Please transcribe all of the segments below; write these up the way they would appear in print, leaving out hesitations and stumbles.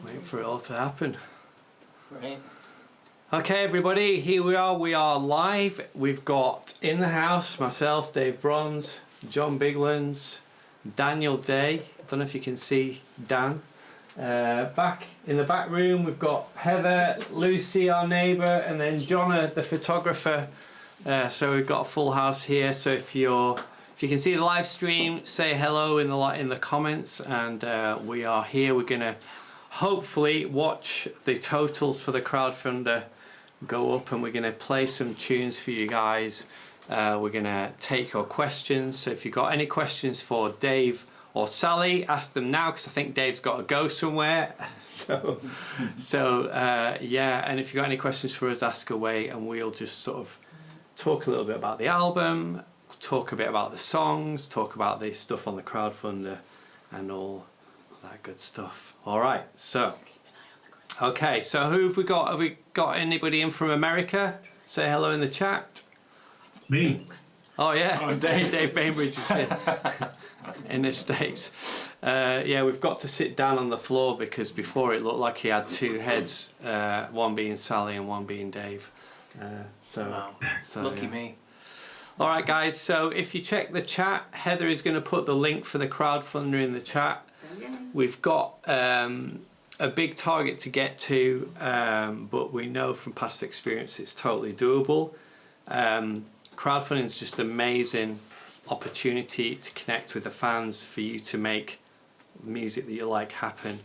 Wait for it all to happen. Right. Okay, everybody, here we are. We are live. We've got in the house myself, Dave Bronze, John Biglands, Daniel Day. I don't know if you can see Dan. Back in the back room, we've got Heather, Lucy, our neighbour, and then Jonna, the photographer. So we've got a full house here. So if you can see the live stream, say hello in the comments. And we are here. We're gonna hopefully watch the totals for the crowdfunder go up, and we're gonna play some tunes for you guys. We're gonna take your questions. So if you've got any questions for Dave or Sally, ask them now, because I think Dave's got to go somewhere. so yeah, and if you've got any questions for us, ask away, and we'll just sort of talk a little bit about the album, talk a bit about the songs, talk about the stuff on the crowdfunder, and all that good stuff. All right, so okay, so who have we got? Have we got anybody in from America? Say hello in the chat. Me. Oh yeah, oh, Dave Bainbridge is in the States. Yeah, we've got to sit down on the floor because before it looked like he had two heads, one being Sally and one being Dave. Wow. Lucky yeah. me. All right, guys. So if you check the chat, Heather is going to put the link for the crowdfunder in the chat. We've got a big target to get to, but we know from past experience it's totally doable. Crowdfunding is just an amazing opportunity to connect with the fans, for you to make music that you like happen,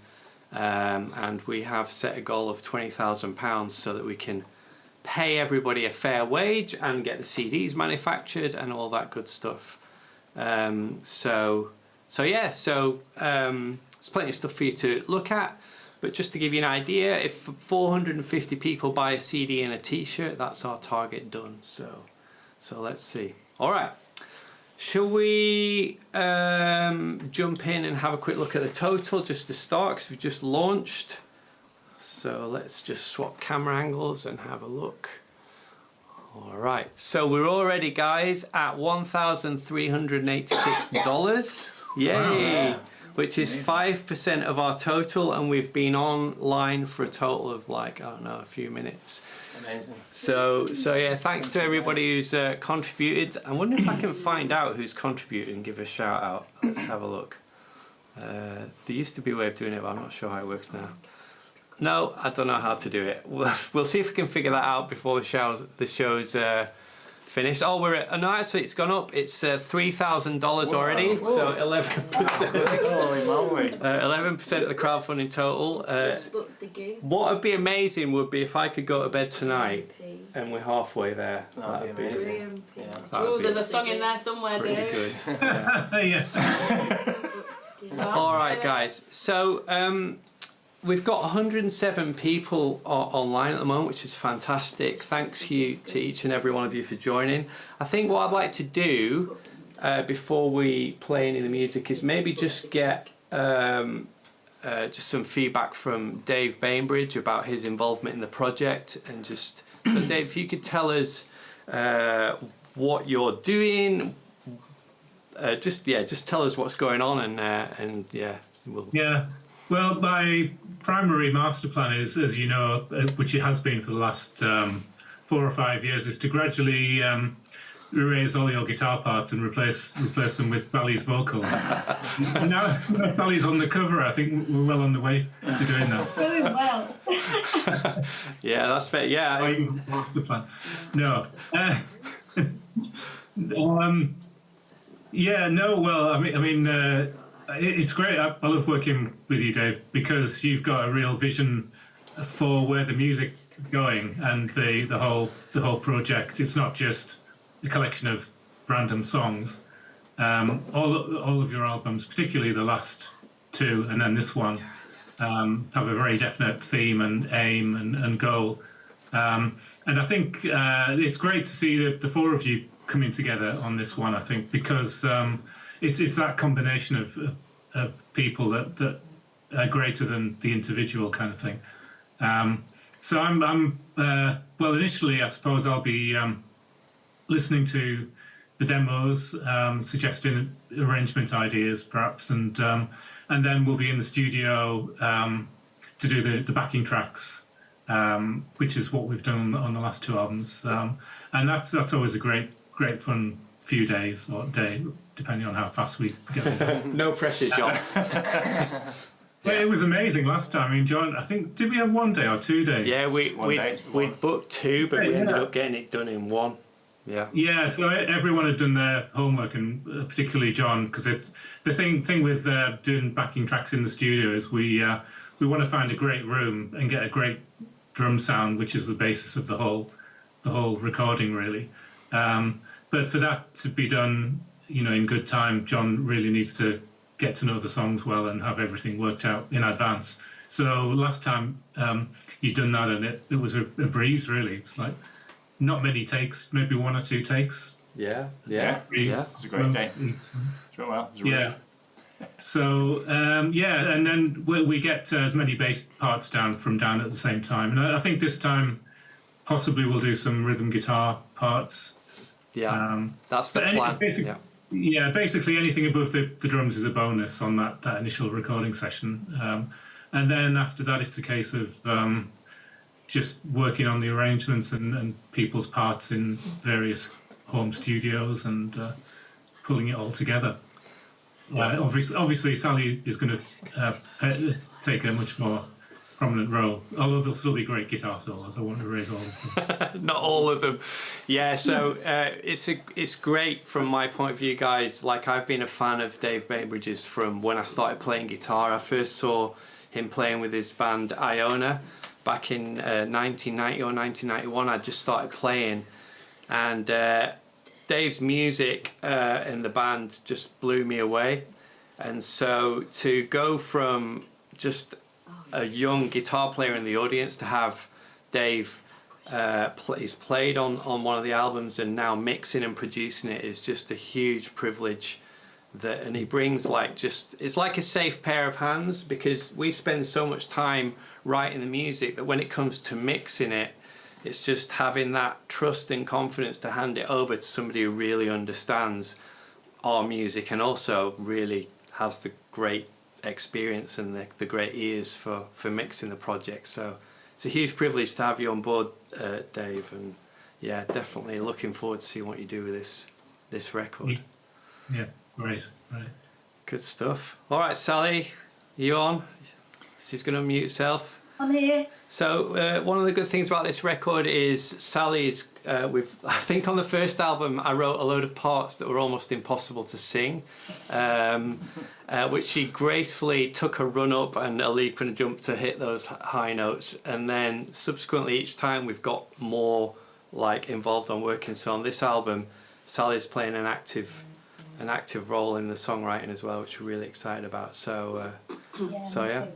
and we have set a goal of £20,000 so that we can pay everybody a fair wage and get the CDs manufactured and all that good stuff. So yeah, there's plenty of stuff for you to look at, but just to give you an idea, if 450 people buy a CD and a t-shirt, that's our target done. So let's see. All right, shall we jump in and have a quick look at the total just to start, because we've just launched. So let's just swap camera angles and have a look. All right, so we're already, guys, at $1,386. Yay! Wow. Which is 5% of our total, and we've been online for a total of, like, I don't know, a few minutes. Amazing. So yeah, thanks to everybody who's contributed. I wonder if I can find out who's contributed and give a shout out. Let's have a look. There used to be a way of doing it, but I'm not sure how it works now. No, I don't know how to do it. We'll see if we can figure that out before the show's finished. Oh, we're at, no, actually it's gone up. It's $3,000 already. Whoa. So 11%. Holy moly. 11% of the crowdfunding total. What would be amazing would be if I could go to bed tonight and we're halfway there. That'd be amazing. Yeah. Oh, there's a song in there somewhere, pretty Dave. Good. Yeah. All right, guys. So we've got 107 people online at the moment, which is fantastic. Thanks you to each and every one of you for joining. I think what I'd like to do before we play any of the music is maybe just get just some feedback from Dave Bainbridge about his involvement in the project, and just so Dave, if you could tell us what you're doing, just tell us what's going on, and yeah, Yeah. Well, my primary master plan is, as you know, which it has been for the last 4 or 5 years, is to gradually erase all your guitar parts and replace them with Sally's vocals. now Sally's on the cover, I think we're well on the way to doing that. Doing well. Yeah, that's fair. Yeah. Master plan. No. Yeah. No. Well, I mean. It's great. I love working with you, Dave, because you've got a real vision for where the music's going and the whole project. It's not just a collection of random songs. All of your albums, particularly the last two and then this one, have a very definite theme and aim and goal. And I think it's great to see the four of you coming together on this one. I think because. It's that combination of people that are greater than the individual kind of thing. So I'm well, initially I suppose I'll be listening to the demos, suggesting arrangement ideas perhaps, and then we'll be in the studio to do the backing tracks, which is what we've done on the last two albums, and that's always a great fun few days or day, depending on how fast we get it done. No pressure, John. Well, it was amazing last time. I mean, John, I think, did we have 1 day or 2 days? Yeah, we'd booked 2, but we ended up getting it done in 1. Yeah. Yeah, so everyone had done their homework, and particularly John, because the thing with doing backing tracks in the studio is we want to find a great room and get a great drum sound, which is the basis of the whole recording, really. But for that to be done, in good time, John really needs to get to know the songs well and have everything worked out in advance. So last time he'd done that, and it was a breeze, really. It's like not many takes, maybe 1 or 2 takes. Yeah. It's a great day. It's went well. It was Yeah. So and then we get as many bass parts down at the same time. And I think this time possibly we'll do some rhythm guitar parts. Yeah, that's the plan. Yeah, basically anything above the drums is a bonus on that initial recording session. And then after that, it's a case of just working on the arrangements and people's parts in various home studios and pulling it all together. Obviously, Sally is going to take a much more prominent role, although there'll still be great guitar solos. I won't erase all of them. Not all of them. Yeah, so it's great from my point of view, guys. Like, I've been a fan of Dave Bainbridge's from when I started playing guitar. I first saw him playing with his band Iona back in 1990 or 1991. I just started playing, and Dave's music in the band just blew me away. And so to go from just a young guitar player in the audience to have Dave he's played on one of the albums and now mixing and producing it is just a huge privilege. And he brings it's like a safe pair of hands, because we spend so much time writing the music that when it comes to mixing it, it's just having that trust and confidence to hand it over to somebody who really understands our music and also really has the great experience and the great ears for mixing the project. So it's a huge privilege to have you on board, Dave, and yeah, definitely looking forward to see what you do with this record. Yeah, great. Good stuff. All right, Sally, you on? She's going to unmute herself. I'm here. So one of the good things about this record is Sally's. I think on the first album I wrote a load of parts that were almost impossible to sing, which she gracefully took a run up and a leap and a jump to hit those high notes. And then subsequently each time we've got more involved on working. So on this album, Sally's playing an active role in the songwriting as well, which we're really excited about. So yeah.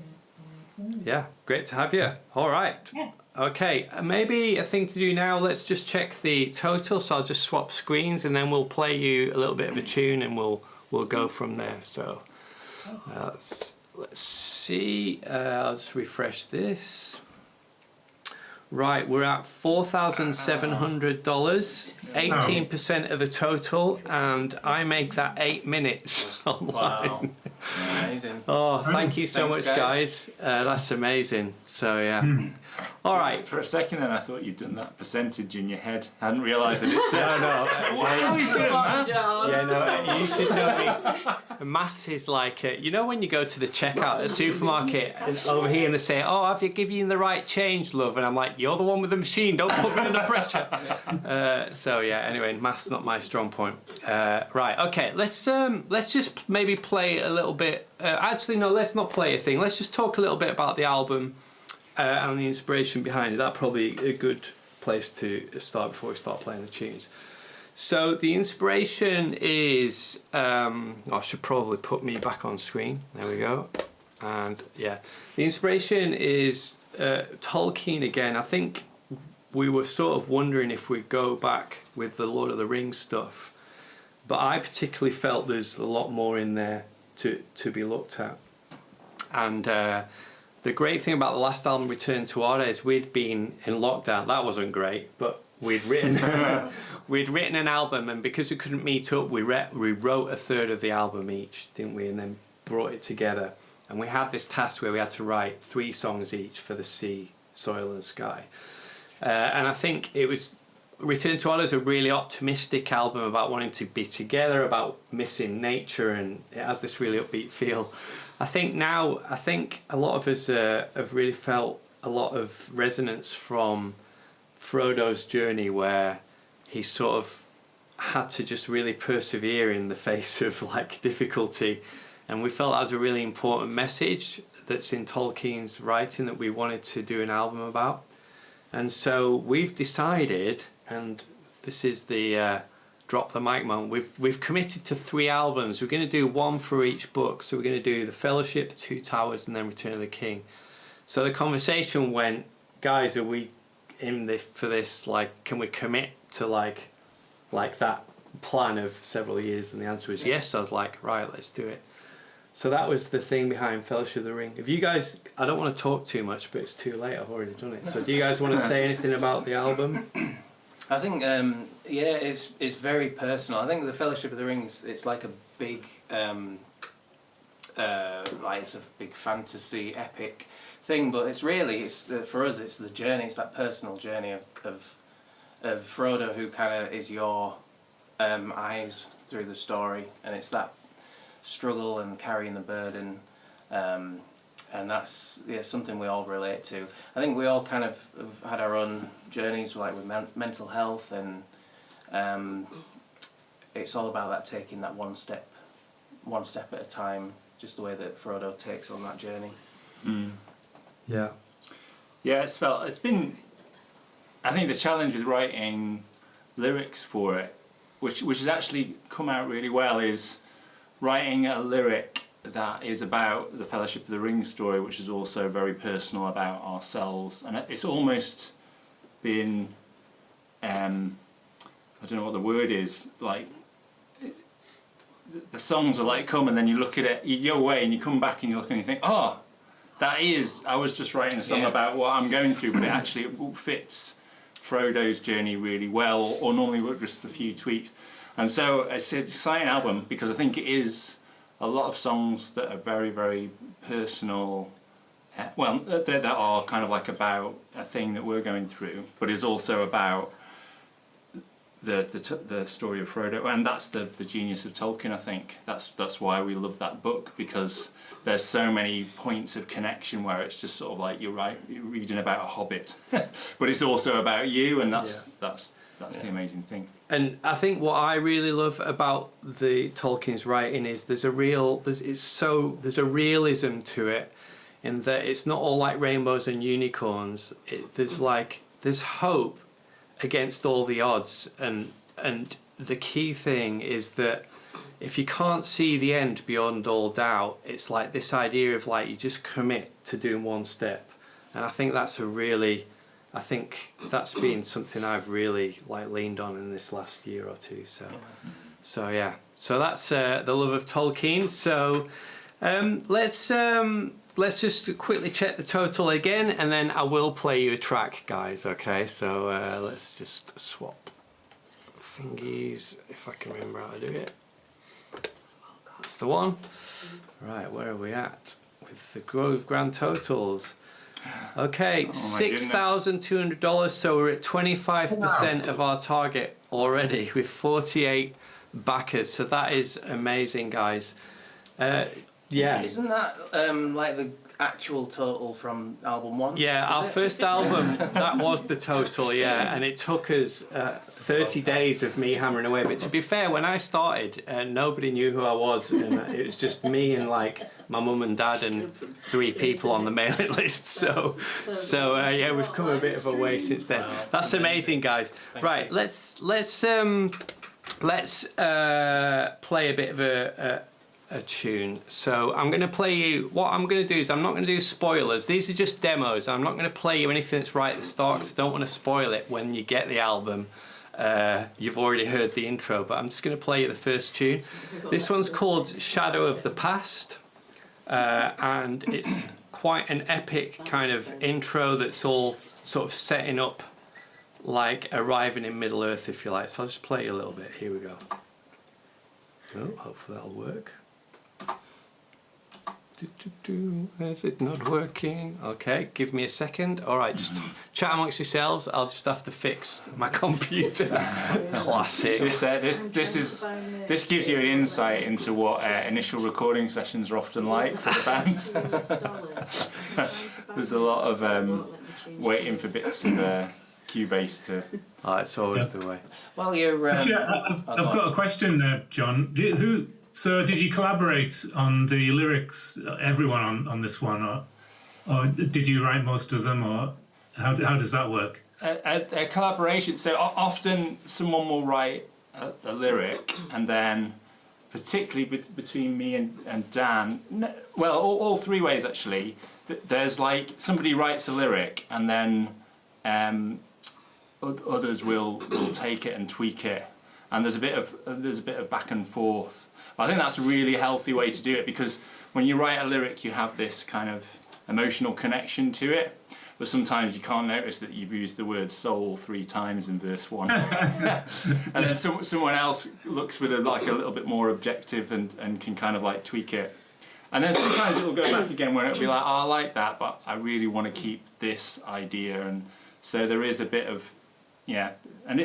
Yeah, great to have you. All right. Yeah. Okay, maybe a thing to do now, let's just check the total. So I'll just swap screens and then we'll play you a little bit of a tune and we'll go from there. So let's see. I'll just refresh this. Right, we're at $4,700, 18% of the total, and I make that 8 minutes online. Wow. Amazing. Oh, thank you so Thanks, much, guys. That's amazing. So, yeah. All right. For a second then I thought you'd done that percentage in your head. I hadn't realised that it's... No. Wow, he's good at maths. Yeah, no, you should know me. Maths is like, when you go to the checkout at the supermarket and over here and they say, oh, have you given the right change, love? And I'm like, you're the one with the machine, don't put me under pressure. So yeah, anyway, maths not my strong point. Right, okay, let's just maybe play a little bit. Actually, no, let's not play a thing. Let's just talk a little bit about the album and the inspiration behind it. That's probably a good place to start before we start playing the tunes. So the inspiration is, I should probably put me back on screen. There we go. And yeah, the inspiration is Tolkien again. I think we were sort of wondering if we'd go back with the Lord of the Rings stuff, but I particularly felt there's a lot more in there to be looked at. And the great thing about the last album, Return to Order, is we'd been in lockdown. That wasn't great, but we'd written an album, and because we couldn't meet up, we wrote a third of the album each, didn't we? And then brought it together. and we had this task where we had to write 3 songs each for the sea, soil and sky. And I think it was Return to Order is a really optimistic album about wanting to be together, about missing nature, and it has this really upbeat feel. I think a lot of us have really felt a lot of resonance from Frodo's journey, where he sort of had to just really persevere in the face of like difficulty, and we felt that was a really important message that's in Tolkien's writing that we wanted to do an album about. And so we've decided, and this is the drop the mic moment, we've committed to 3 albums. We're going to do 1 for each book. So we're going to do The Fellowship, The Two Towers, and then Return of the King. So the conversation went, guys, are we in this for this? Like, can we commit to like that plan of several years? And the answer was yes. So I was like, right, let's do it. So that was the thing behind Fellowship of the Ring. If you guys, I don't want to talk too much, but it's too late. I've already done it. So do you guys want to say anything about the album? I think, it's very personal. I think the Fellowship of the Ring, it's like a big, it's a big fantasy epic thing, but it's for us, it's the journey. It's that personal journey of Frodo, who kind of is your eyes through the story, and it's that struggle and carrying the burden, and that's something we all relate to. I think we all kind of have had our own journeys, like with mental health, and it's all about that, taking that one step at a time, just the way that Frodo takes on that journey. Yeah. Yeah, it's been, I think the challenge with writing lyrics for it, which has actually come out really well, is writing a lyric that is about the Fellowship of the Ring story, which is also very personal about ourselves. And it's almost been, I don't know what the word is, like, the songs are like come, and then you look at it, you go away and you come back and you look and you think, oh, I was just writing a song about what I'm going through, but it fits Frodo's journey really well, or normally with just a few tweaks. And so it's an exciting album, because I think it is a lot of songs that are very, very personal, that are kind of like about a thing that we're going through, but is also about the story of Frodo. And that's the genius of Tolkien, I think. That's why we love that book, because there's so many points of connection where it's just sort of like you're reading about a hobbit, but it's also about you, and that's the amazing thing. And I think what I really love about the Tolkien's writing is there's a realism to it, in that it's not all like rainbows and unicorns. There's hope against all the odds, and the key thing is that if you can't see the end beyond all doubt, it's like this idea of like you just commit to doing one step. And I think that's been something I've really like leaned on in this last year or two. So yeah. So that's the love of Tolkien. So let's just quickly check the total again, and then I will play you a track, guys. Okay. So let's just swap thingies if I can remember how to do it. That's the one. Right, where are we at with the grand totals? Okay, $6,200. So we're at 25% of our target already, with 48 backers. So that is amazing, guys. Yeah. Isn't that like the actual total from album 1? Yeah, our first album, that was the total, yeah, and it took us 30 days of me hammering away. But to be fair, when I started, nobody knew who I was, and it was just me and like my mum and dad and 3 people on the mailing list. So yeah, we've come a bit of a way since then. That's amazing, guys. Right, let's play a bit of a tune. So I'm going to play you, what I'm going to do is I'm not going to do spoilers. These are just demos. I'm not going to play you anything that's right at the start, because I don't want to spoil it when you get the album. You've already heard the intro, but I'm just going to play you the first tune. This one's called Shadow of the Past, and it's quite an epic kind of intro that's all sort of setting up like arriving in Middle Earth, if you like. So I'll just play you a little bit. Here we go. Oh, hopefully that'll work. Is it not working? Okay, give me a second. All right, just chat amongst yourselves. I'll just have to fix my computer. Classic. This gives you an insight into what initial recording sessions are often like for the band. There's a lot of waiting for bits of Cubase to. Oh, it's always the way. Well, you're. I've got a question there, John. Did you collaborate on the lyrics, everyone on this one, or did you write most of them, or how does that work? A collaboration. So often someone will write a lyric, and then particularly between me and Dan, well, all three ways actually. There's like somebody writes a lyric, and then others will take it and tweak it, and there's a bit of back and forth. I think that's a really healthy way to do it, because when you write a lyric you have this kind of emotional connection to it, but sometimes you can't notice that you've used the word soul 3 times in verse 1. And then someone else looks with a little bit more objective and can kind of like tweak it. And then sometimes it'll go back again where it'll be like, oh, I like that, but I really want to keep this idea. And so there is a bit of, and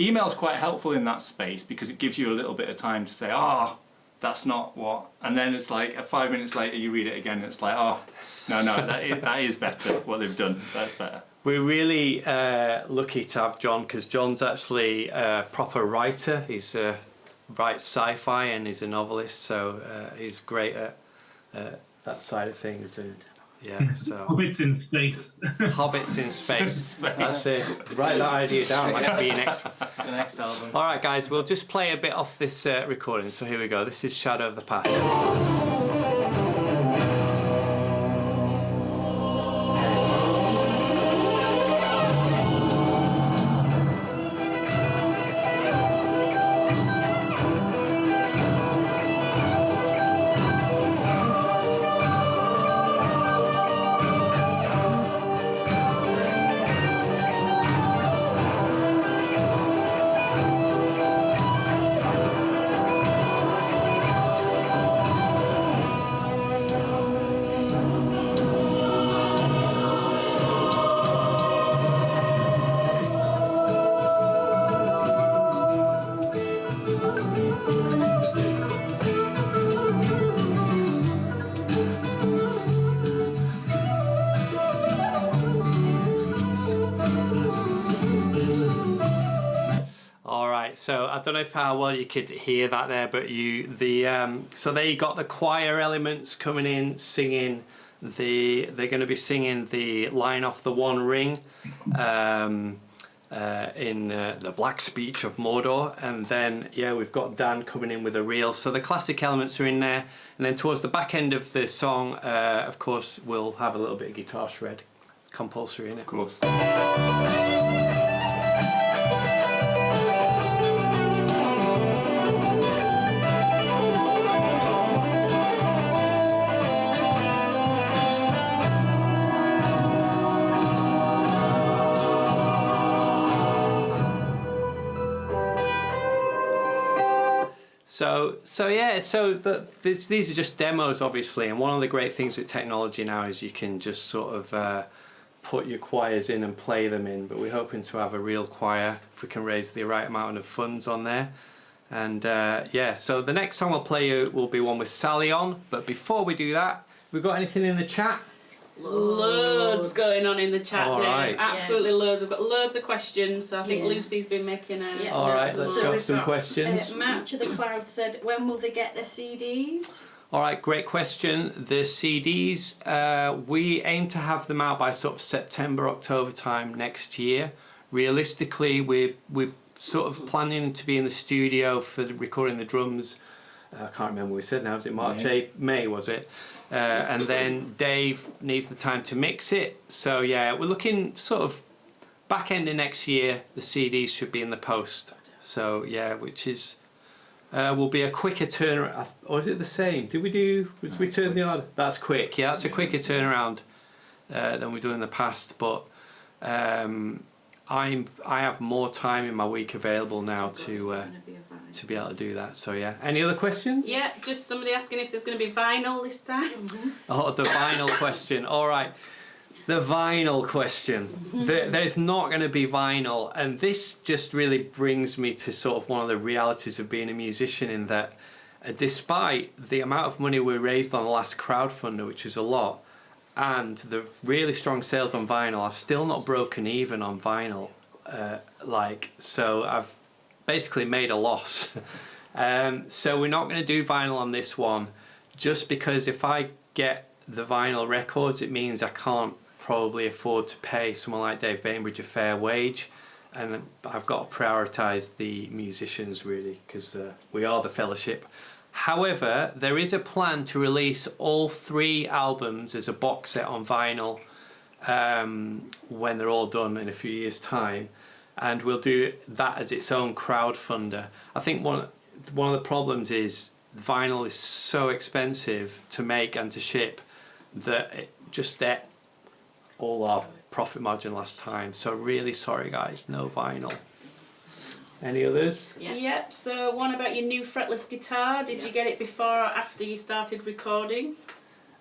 email's quite helpful in that space, because it gives you a little bit of time to say, oh, that's not what, and then it's like 5 minutes later you read it again and it's like, oh, no, that is better, what they've done, that's better. We're really lucky to have John, because John's actually a proper writer. He's writes sci-fi and he's a novelist, so he's great at that side of things. And so Hobbits in space. Hobbits in space. That's it. Write that idea down. That could be It's the next album. All right, guys, we'll just play a bit off this recording. So here we go. This is Shadow of the Past. So I don't know how well you could hear that there, but so there you got the choir elements coming in, singing they're going to be singing the line off the One Ring in the Black Speech of Mordor, and then we've got Dan coming in with a reel. So the classic elements are in there, and then towards the back end of the song, of course, we'll have a little bit of guitar shred, compulsory in it. Of course. These are just demos, obviously, and one of the great things with technology now is you can just sort of put your choirs in and play them in, but we're hoping to have a real choir if we can raise the right amount of funds on there. And so the next song we'll play will be one with Sally on, but before we do that, we've got anything in the chat? Loads going on in the chat, All Dave. right. Absolutely loads. We've got loads of questions, so I think Lucy's been making a... All right, let's go for some questions. March of the Cloud said, when will they get their CDs? All right, great question. The CDs, we aim to have them out by sort of September, October time next year. Realistically, we're sort of planning to be in the studio for recording the drums. I can't remember what we said now. Was it March, May was it? And then Dave needs the time to mix it. So we're looking sort of back end of next year. The CDs should be in the post. So which is will be a quicker turnaround. Or is it the same? Did we turn the order? That's quick. Yeah, that's a quicker turnaround than we've done in the past. But I have more time in my week available now to be able to do that. So yeah. Any other questions? Yeah, just somebody asking if there's going to be vinyl this time. Oh, the vinyl question. All right. The vinyl question. There's not going to be vinyl, and this just really brings me to sort of one of the realities of being a musician, in that despite the amount of money we raised on the last crowdfunder, which is a lot, and the really strong sales on vinyl, I've still not broken even on vinyl. So I've basically made a loss. So we're not going to do vinyl on this one, just because if I get the vinyl records, it means I can't probably afford to pay someone like Dave Bainbridge a fair wage, and I've got to prioritise the musicians really, because we are the fellowship. However, there is a plan to release all 3 albums as a box set on vinyl when they're all done in a few years' time, and we'll do that as its own crowdfunder. I think one of the problems is vinyl is so expensive to make and to ship that it just ate all our profit margin last time. So really sorry guys, no vinyl. Any others? Yep, so one about your new fretless guitar. Did you get it before or after you started recording?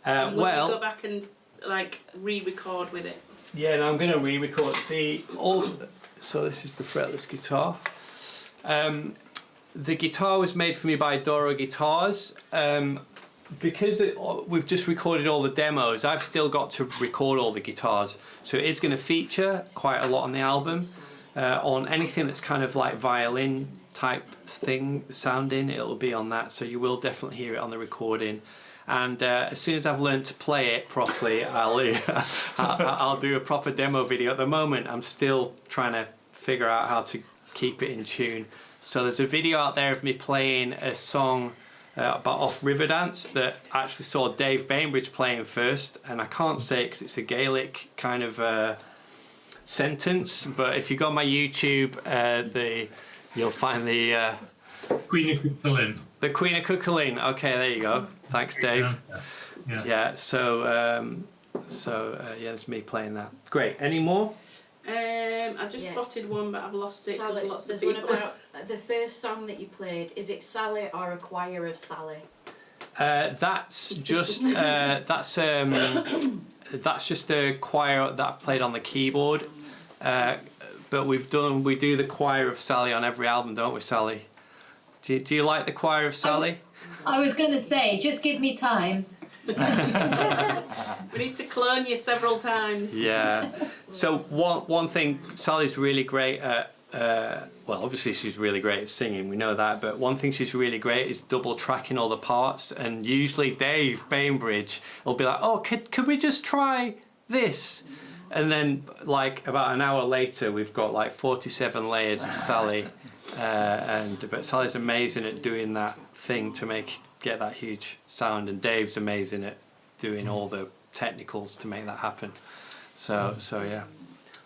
Will you go back and like re-record with it? Yeah, and I'm going to re-record so this is the fretless guitar. The guitar was made for me by Doro Guitars. Because we've just recorded all the demos, I've still got to record all the guitars. So it is going to feature quite a lot on the album. On anything that's kind of like violin type thing sounding, it'll be on that. So you will definitely hear it on the recording. And as soon as I've learned to play it properly, I'll do a proper demo video. At the moment, I'm still trying to figure out how to keep it in tune. So there's a video out there of me playing a song off Riverdance that I actually saw Dave Bainbridge playing first, and I can't say it because it's a Gaelic kind of sentence, but if you go on my YouTube, you'll find the Queen of Cuchulainn. The Queen of Cuchulainn. Okay, there you go. Thanks, Dave. Yeah. So there's me playing that. Great. Any more? I just spotted one, but I've lost it because lots of there's people. one about the first song that you played. Is it Sally or a choir of Sally? That's just that's just a choir that I've played on the keyboard. But we do the choir of Sally on every album, don't we, Sally? Do you like the choir of Sally? I was going to say, just give me time. We need to clone you several times. Yeah. So one thing, Sally's really great at, well, obviously she's really great at singing, we know that, but one thing she's really great is double tracking all the parts, and usually Dave Bainbridge will be like, oh, could we just try this? And then like about an hour later we've got like 47 layers of Sally, but Sally's amazing at doing that thing to get that huge sound, and Dave's amazing at doing all the technicals to make that happen. So yeah.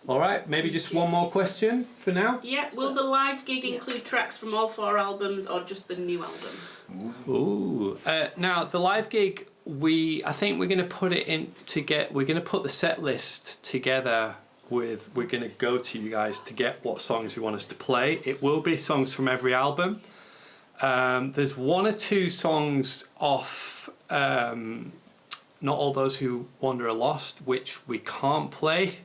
All right, maybe just one more question for now. Yeah, will the live gig include tracks from all 4 albums or just the new album? Ooh. Now the live gig, I think we're going to put it in to get. We're going to put the set list together with. We're going to go to you guys to get what songs you want us to play. It will be songs from every album. There's 1 or 2 songs off. Not All Those Who Wander Are Lost, which we can't play.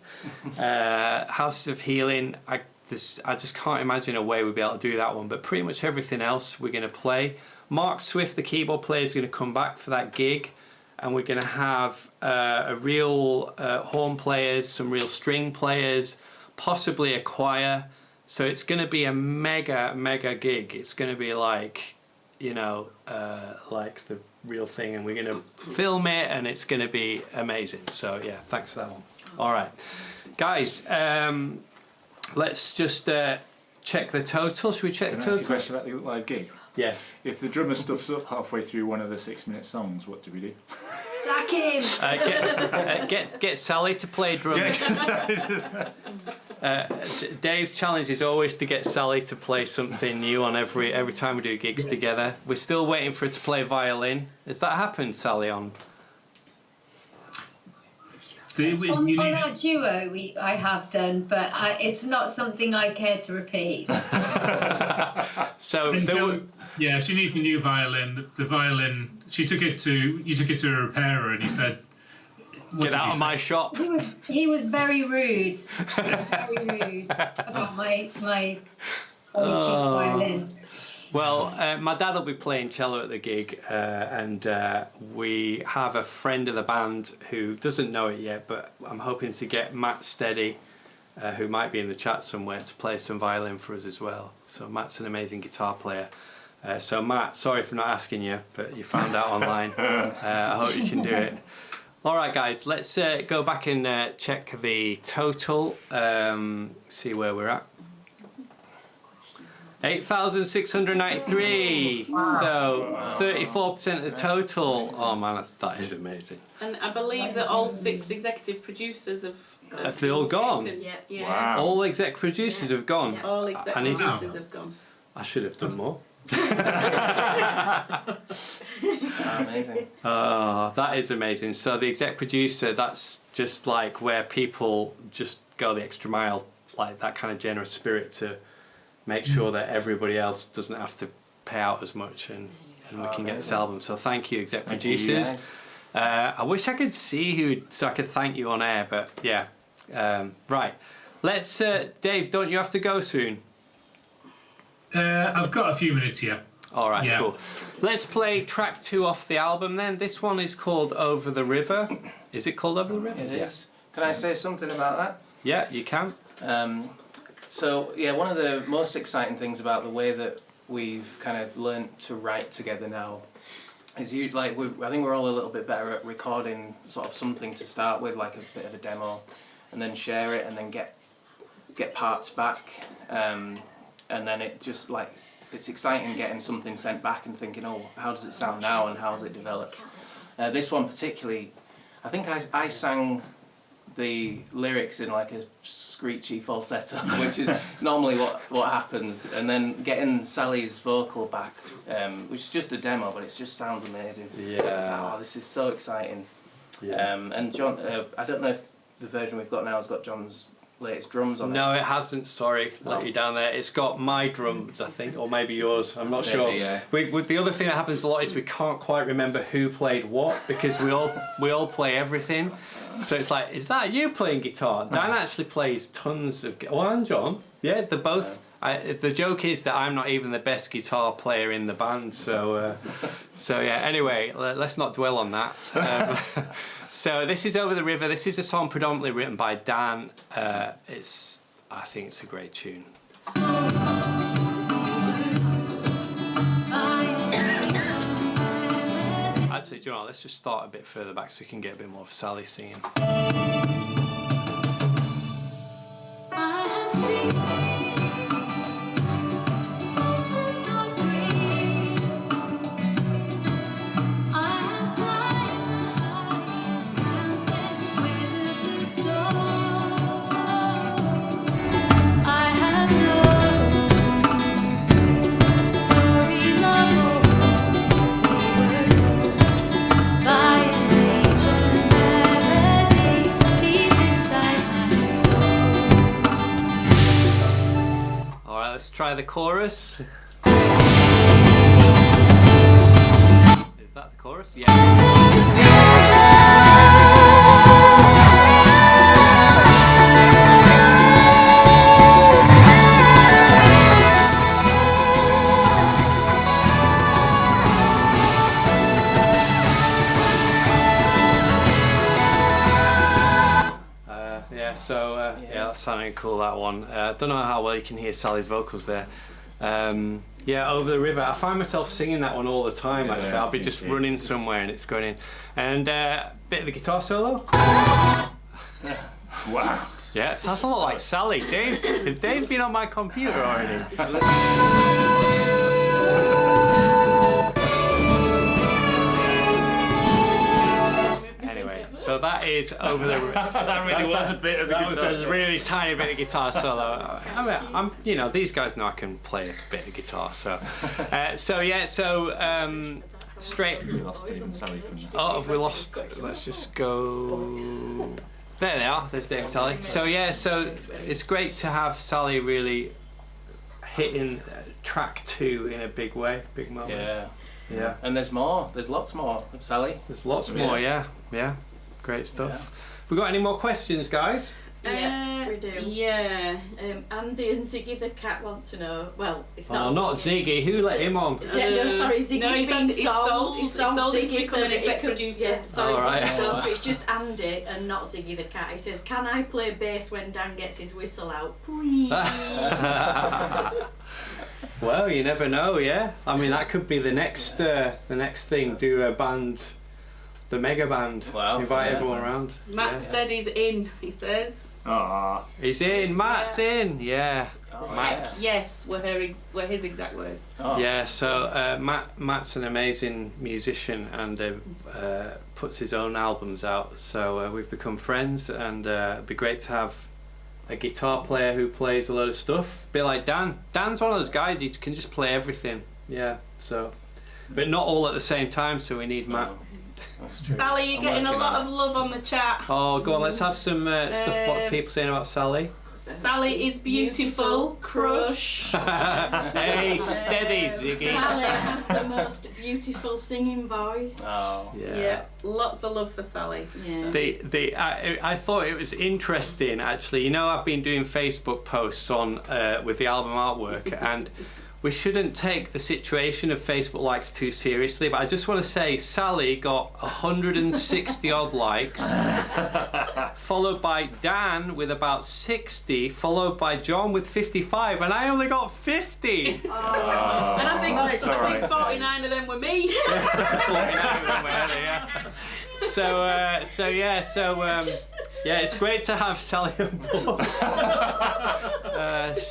Houses of Healing, I just can't imagine a way we'd be able to do that one, but pretty much everything else we're going to play. Mark Swift, the keyboard player, is going to come back for that gig, and we're going to have a real horn players, some real string players, possibly a choir. So it's going to be a mega gig. It's going to be like, like the real thing, and we're going to film it, and it's going to be amazing. So yeah, thanks for that one. All right, guys, let's just check the total. Should we check the total? Can I ask you a question about the live gig? Yeah. If the drummer stuffs up halfway through one of the 6-minute songs, what do we do? Sack him! Get Sally to play drums. Dave's challenge is always to get Sally to play something new on every time we do gigs together. We're still waiting for her to play violin. Has that happened, Sally? On our duo, I have done, but it's not something I care to repeat. So yeah, she needs a new violin. The violin, you took it to a repairer, and he said, "Get out of my shop." He was very rude. Very rude about my old cheap violin. Well, my dad will be playing cello at the gig, and we have a friend of the band who doesn't know it yet, but I'm hoping to get Matt Steady, who might be in the chat somewhere, to play some violin for us as well. So Matt's an amazing guitar player. So Matt, sorry for not asking you, but you found out online. I hope you can do it. All right, guys, let's go back and check the total, see where we're at. 8,693. Wow. So 34% of the total. Oh man, that is amazing. And I believe that all 6 executive producers have they all gone? Yeah. Wow. All exec producers have gone. All exec producers have gone. I should have done more. Amazing. Oh, that is amazing. So the exec producer, that's just like where people just go the extra mile, like that kind of generous spirit to make sure that everybody else doesn't have to pay out as much, and we can get this album. So thank you, exec producers. I wish I could see who, so I could thank you on air, but yeah. Right, let's Dave, don't you have to go soon? I've got a few minutes here. All right, cool. Let's play track 2 off the album then. This one is called Over the River. Is it called Over the River? It is. Can I say something about that? Yeah, you can. So yeah, one of the most exciting things about the way that we've kind of learnt to write together now is I think we're all a little bit better at recording sort of something to start with, like a bit of a demo, and then share it, and then get parts back, and then it just like, it's exciting getting something sent back and thinking, oh, how does it sound now and how has it developed? This one particularly, I think I sang the lyrics in like a screechy falsetto, which is normally what happens, and then getting Sally's vocal back, which is just a demo, but it just sounds amazing. Yeah. It's like, oh, this is so exciting. Yeah. And John, I don't know if the version we've got now has got John's latest drums on it. No, it hasn't. Sorry, let you down there. It's got my drums, I think, or maybe yours. I'm not sure. Yeah. With the other thing that happens a lot is we can't quite remember who played what, because we all play everything. So it's like, is that you playing guitar? Dan actually plays tons of. Oh, and John. Yeah, they're both. The joke is that I'm not even the best guitar player in the band. So yeah. Anyway, let's not dwell on that. So this is Over the River. This is a song predominantly written by Dan. I think it's a great tune. Actually, do you know what? Let's just start a bit further back so we can get a bit more of Sally singing. Try the chorus. Is that the chorus? Yeah. Yeah, that's sounding cool, that one. I don't know how well you can hear Sally's vocals there. Yeah, Over the River. I find myself singing that one all the time, actually. I'll be just running somewhere and it's going in. And bit of the guitar solo. Wow. Yeah, it sounds a lot like Sally. Has Dave been on my computer already? So that is Over the River. That really was a bit of the guitar solo. That was a really tiny bit of guitar solo. I mean, these guys know I can play a bit of guitar, so. Straight. We lost Dave and Sally from that. Oh, have we lost? Let's just go. There they are. There's Dave and Sally. So yeah, so it's great to have Sally really hitting track 2 in a big way, big moment. Yeah. Yeah. And there's more. There's lots more of Sally. There's lots more. Yeah. Great stuff. Yeah. We got any more questions, guys? Yeah, we do. Yeah. Andy and Ziggy the cat want to know. Well, it's not. Oh, not Ziggy. Who let him on? No, sorry, Ziggy's no, been sold. He's sold Ziggy to become an exec could- producer. Yeah, sorry, Oh, right. Ziggy's sold, so it's just Andy and not Ziggy the cat. He says, "Can I play bass when Dan gets his whistle out, please?" Well, you never know, yeah. I mean, that could be the next thing. Do a band, the mega band. Wow. Invite everyone around. Matt Steady's in, he says. Ah, He's in. Matt's in. Yeah. Oh, Matt. Yes, were his exact words. Oh. Yeah. So Matt's an amazing musician and puts his own albums out. So we've become friends, and it'd be great to have a guitar player who plays a lot of stuff. A bit like Dan. Dan's one of those guys, he can just play everything. Yeah, so. But not all at the same time, so we need Matt. That's true. Sally, you're I'm getting a working lot on of love on the chat. Oh, go on, let's have some stuff. What are people saying about Sally? Sally is beautiful. Crush. Hey, steady, Ziggy. Sally has the most beautiful singing voice. Oh. Yeah, lots of love for Sally. Yeah. I thought it was interesting actually. You know, I've been doing Facebook posts on with the album artwork, and we shouldn't take the situation of Facebook likes too seriously, but I just want to say Sally got 160 odd likes, followed by Dan with about 60, followed by John with 55, and I only got 50. And I think, Oh, it's all I think right. 49 of them were me. 49 of them were Ellie, yeah. Yeah, it's great to have Sally on board.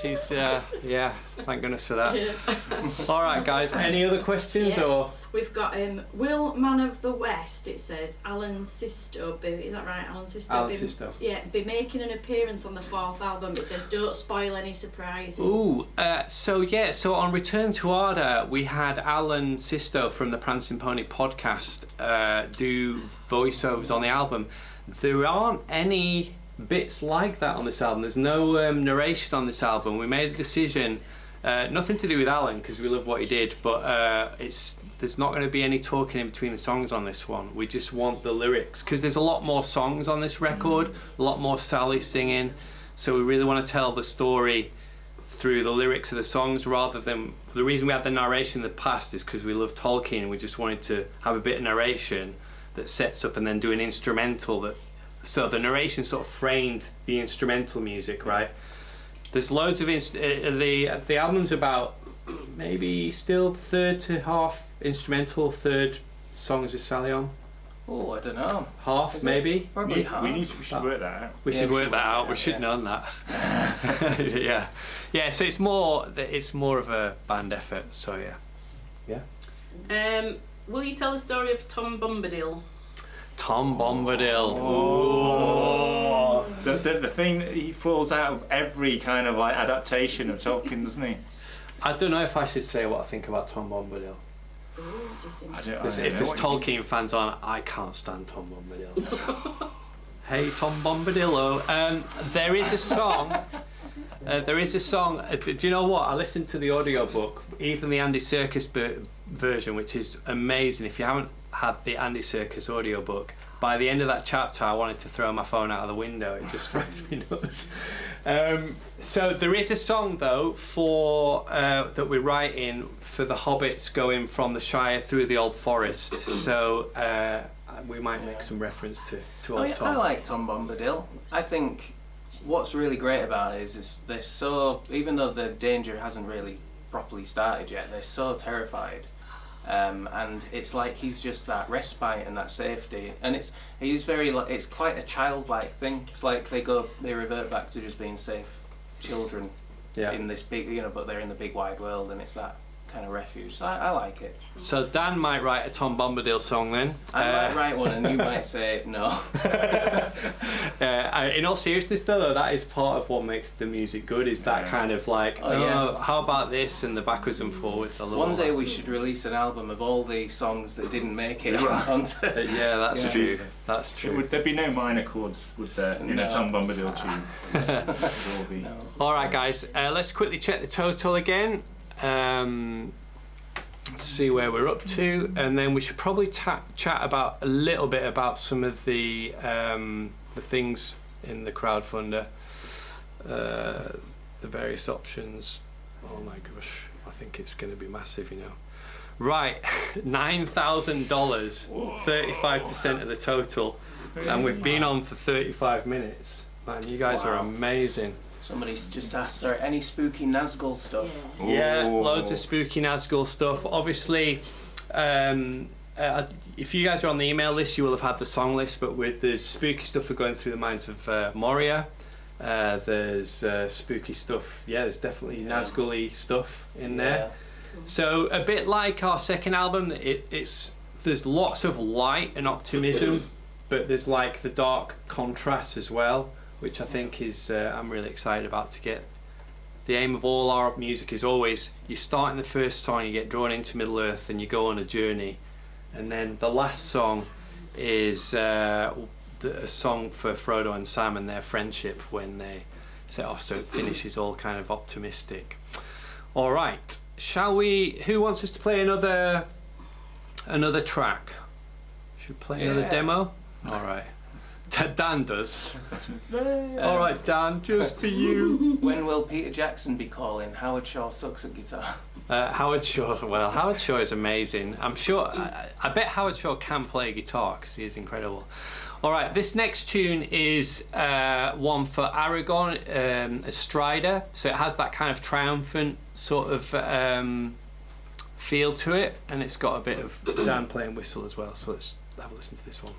She's thank goodness for that. All right, guys. Any other questions Yeah. or? We've got Will Man of the West. It says Alan Sisto. Is that right, Alan Sisto? Alan Sisto. Yeah, be making an appearance on the 4th album. It says don't spoil any surprises. Ooh, so on Return to Arda, we had Alan Sisto from the Prancing Pony podcast do voiceovers on the album. There aren't any bits like that on this album. There's no narration on this album. We made a decision, nothing to do with Alan because we love what he did, but there's not going to be any talking in between the songs on this one. We just want the lyrics because there's a lot more songs on this record, a lot more Sally singing, so we really want to tell the story through the lyrics of the songs rather than the reason we had the narration in the past is because we love Tolkien and we just wanted to have a bit of narration that sets up and then do an instrumental so the narration sort of framed the instrumental music, right? There's loads of the album's about maybe still third to half instrumental, third songs with Sally on. Oh, I don't know. Half Is it? maybe. Probably we should work that out. We Yeah, should we work should that out. We out, should yeah. know that. Yeah. So it's more of a band effort. So yeah. Will you tell the story of Tom Bombadil? Tom Bombadil. Oh. The thing that he falls out of every kind of like adaptation of Tolkien, doesn't he? I don't know if I should say what I think about Tom Bombadil. I don't If know there's what you Tolkien fans on, I can't stand Tom Bombadil. Hey Tom Bombadillo. There is a song. Do you know what? I listened to the audiobook, even the Andy Serkis version, which is amazing. If you haven't had the Andy Serkis audiobook, by the end of that chapter, I wanted to throw my phone out of the window. It just drives me nuts. So there is a song though for that we're writing for the hobbits going from the Shire through the Old Forest. So we might make some reference to old Tom. I like Tom Bombadil. I think what's really great about it is they're so, even though the danger hasn't really properly started yet, they're so terrified. And it's like he's just that respite and that safety, and it's quite a childlike thing. It's like they revert back to just being safe children in this big, but they're in the big wide world, and it's that kind of refuge. So I like it. So Dan might write a Tom Bombadil song then. I might write one and you might say no. In all seriousness though, that is part of what makes the music good, is that kind of like, how about this, and the backwards and forwards. I love One day that. we should release an album of all the songs that didn't make it onto. Yeah, that's true. That's true. Would there be no minor chords with the in a Tom Bombadil tune? All right, guys. Let's quickly check the total again. See where we're up to, and then we should probably chat about a little bit about some of the things in the crowdfunder, the various options. Oh my gosh, I think it's going to be massive, you know. Right, $9,000, 35% of the total, and we've been on for 35 minutes. Man, you guys are amazing. Somebody's just asked, sorry, any spooky Nazgul stuff? Yeah, loads of spooky Nazgul stuff. Obviously, if you guys are on the email list, you will have had the song list, but with the spooky stuff for going through the minds of Moria, there's spooky stuff. Yeah, there's definitely Nazgul-y stuff in there. So a bit like our second album, there's lots of light and optimism, but there's like the dark contrast as well, which I think is I'm really excited about to get. The aim of all our music is always, you start in the first song, you get drawn into Middle Earth and you go on a journey, and then the last song is a song for Frodo and Sam and their friendship when they set off, so it finishes all kind of optimistic. All right, shall we, who wants us to play another track? Should we play another demo? All right. Dan does. All right, Dan, just for you. When will Peter Jackson be calling? Howard Shaw sucks at guitar. Howard Shaw. Well, Howard Shaw is amazing. I'm sure. I bet Howard Shaw can play guitar because he is incredible. All right, this next tune is one for Aragon, a Strider. So it has that kind of triumphant sort of feel to it, and it's got a bit of Dan playing whistle as well. So let's have a listen to this one.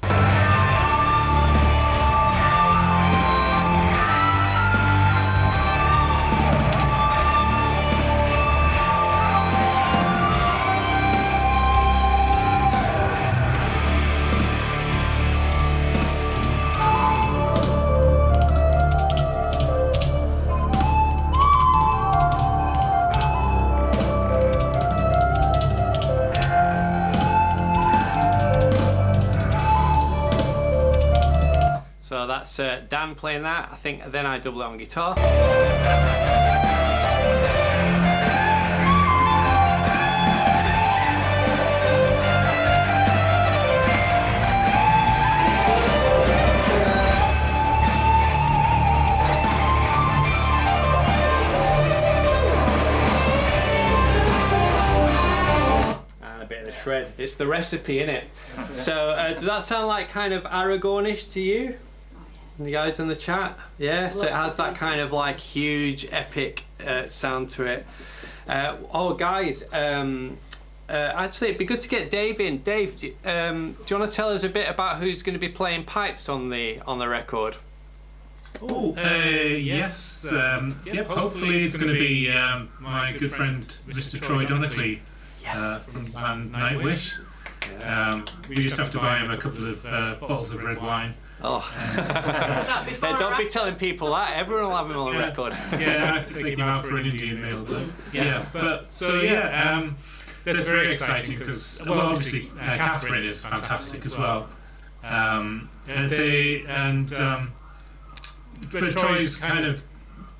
So that's Dan playing that. I think then I double it on guitar. And a bit of the shred. It's the recipe, innit? So does that sound like kind of Aragornish to you? The guys in the chat, yeah. So it has that kind of like huge epic sound to it. Oh guys, actually it'd be good to get Dave in. Dave, do you want to tell us a bit about who's going to be playing pipes on the record? Yes. Yep. Hopefully it's going to be my good friend Mr. Troy Donnelly from the band Nightwish. We just have to buy him a couple of bottles of red wine. Oh, don't be telling people that. Everyone will have him on the record. Yeah, I take him out for an Indian meal. That's very exciting because, well, obviously Catherine is fantastic as well. But Troy's kind of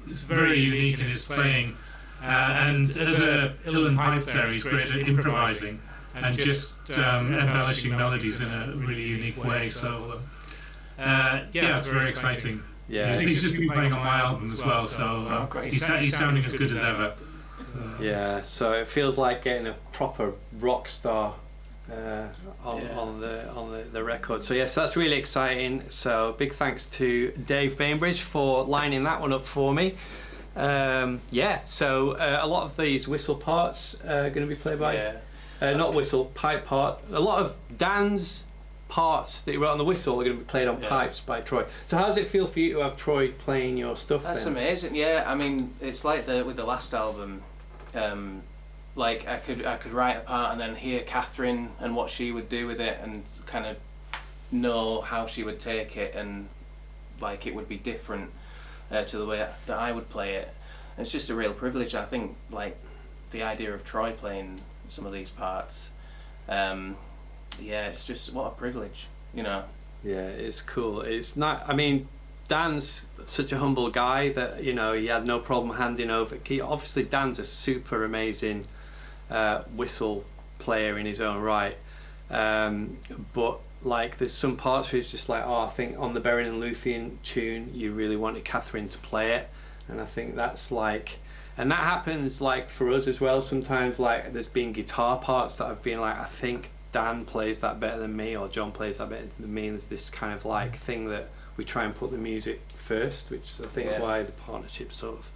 very unique in his playing, and as a uilleann pipe player, he's great at improvising and just embellishing melodies in a really unique way. So. It's very exciting. Yeah, he's just been playing on my album as well, so he's sounding as good as ever. So it feels like getting a proper rock star on the record. So yes, that's really exciting. So big thanks to Dave Bainbridge for lining that one up for me. So a lot of these whistle parts are going to be played by not whistle, pipe part. A lot of Dan's parts that you wrote on the whistle are going to be played on pipes by Troy. So how does it feel for you to have Troy playing your stuff? That's then? amazing. Yeah, I mean, it's like with the last album. like I could write a part and then hear Catherine and what she would do with it, and kind of know how she would take it, and like it would be different to the way that I would play it. And it's just a real privilege. I think like the idea of Troy playing some of these parts, it's just what a privilege, you know. Yeah, it's cool. It's not. I mean, Dan's such a humble guy that, you know, he had no problem handing over. Obviously, Dan's a super amazing whistle player in his own right, but like there's some parts where it's just like, oh, I think on the Berrin and Luthien tune you really wanted Catherine to play it, and I think that's like, and that happens like for us as well sometimes. Like there's been guitar parts that I've been like, I think Dan plays that better than me, or John plays that better than me, and there's this kind of like thing that we try and put the music first, which is I think why the partnership sort of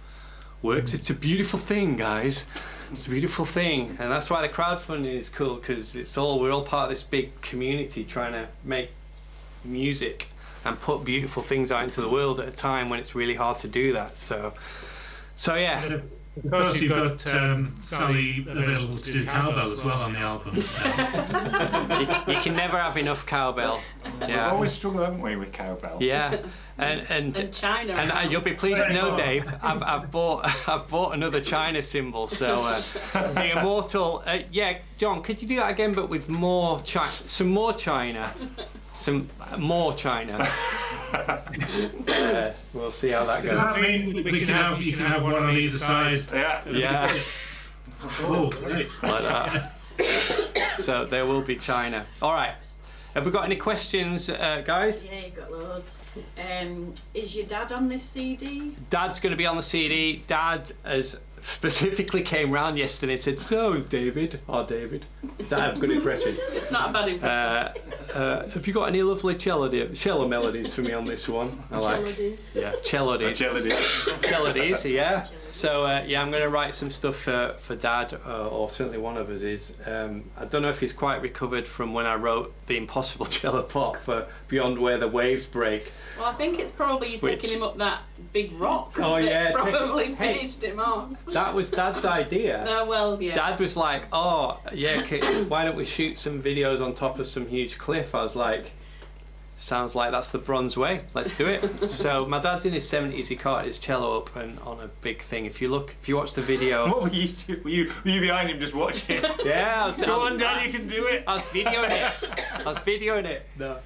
works. It's a beautiful thing, guys. It's a beautiful thing, and that's why the crowdfunding is cool, because we're all part of this big community trying to make music and put beautiful things out into the world at a time when it's really hard to do that. So yeah. Of course, you've got Sally available to do cowbell as well on the album. You can never have enough cowbell. We've always struggled, haven't we, with cowbell? Yeah, and China. And you'll be pleased to know, Dave, I've bought another China cymbal. So the immortal. John, could you do that again, but with some more China. We'll see how that goes. I mean, you can have one on either side. Yeah. Oh, great. Like that. So there will be China. All right. Have we got any questions, guys? Yeah, you've got loads. Is your dad on this CD? Dad's going to be on the CD. Dad has specifically came round yesterday and said, "So, David," is that a good impression? It's not a bad impression. Have you got any lovely cello melodies for me on this one? Cellodies. Yeah, cellodies, yeah. So I'm going to write some stuff for Dad, or certainly one of us is. I don't know if he's quite recovered from when I wrote the impossible cello part for Beyond Where the Waves Break. Well, I think it's probably you taking him up that big rock. Oh yeah, probably finished him off. That was Dad's idea. No, well, yeah. Dad was like, "Oh, yeah, why don't we shoot some videos on top of some huge cliff?" I was like, "Sounds like that's the Bronze Way. Let's do it." So my dad's in his 70s. He caught his cello up and on a big thing. If you watch the video. What were you doing? Were you behind him just watching? Yeah. Go on, Dad, you can do it. I was videoing it. No.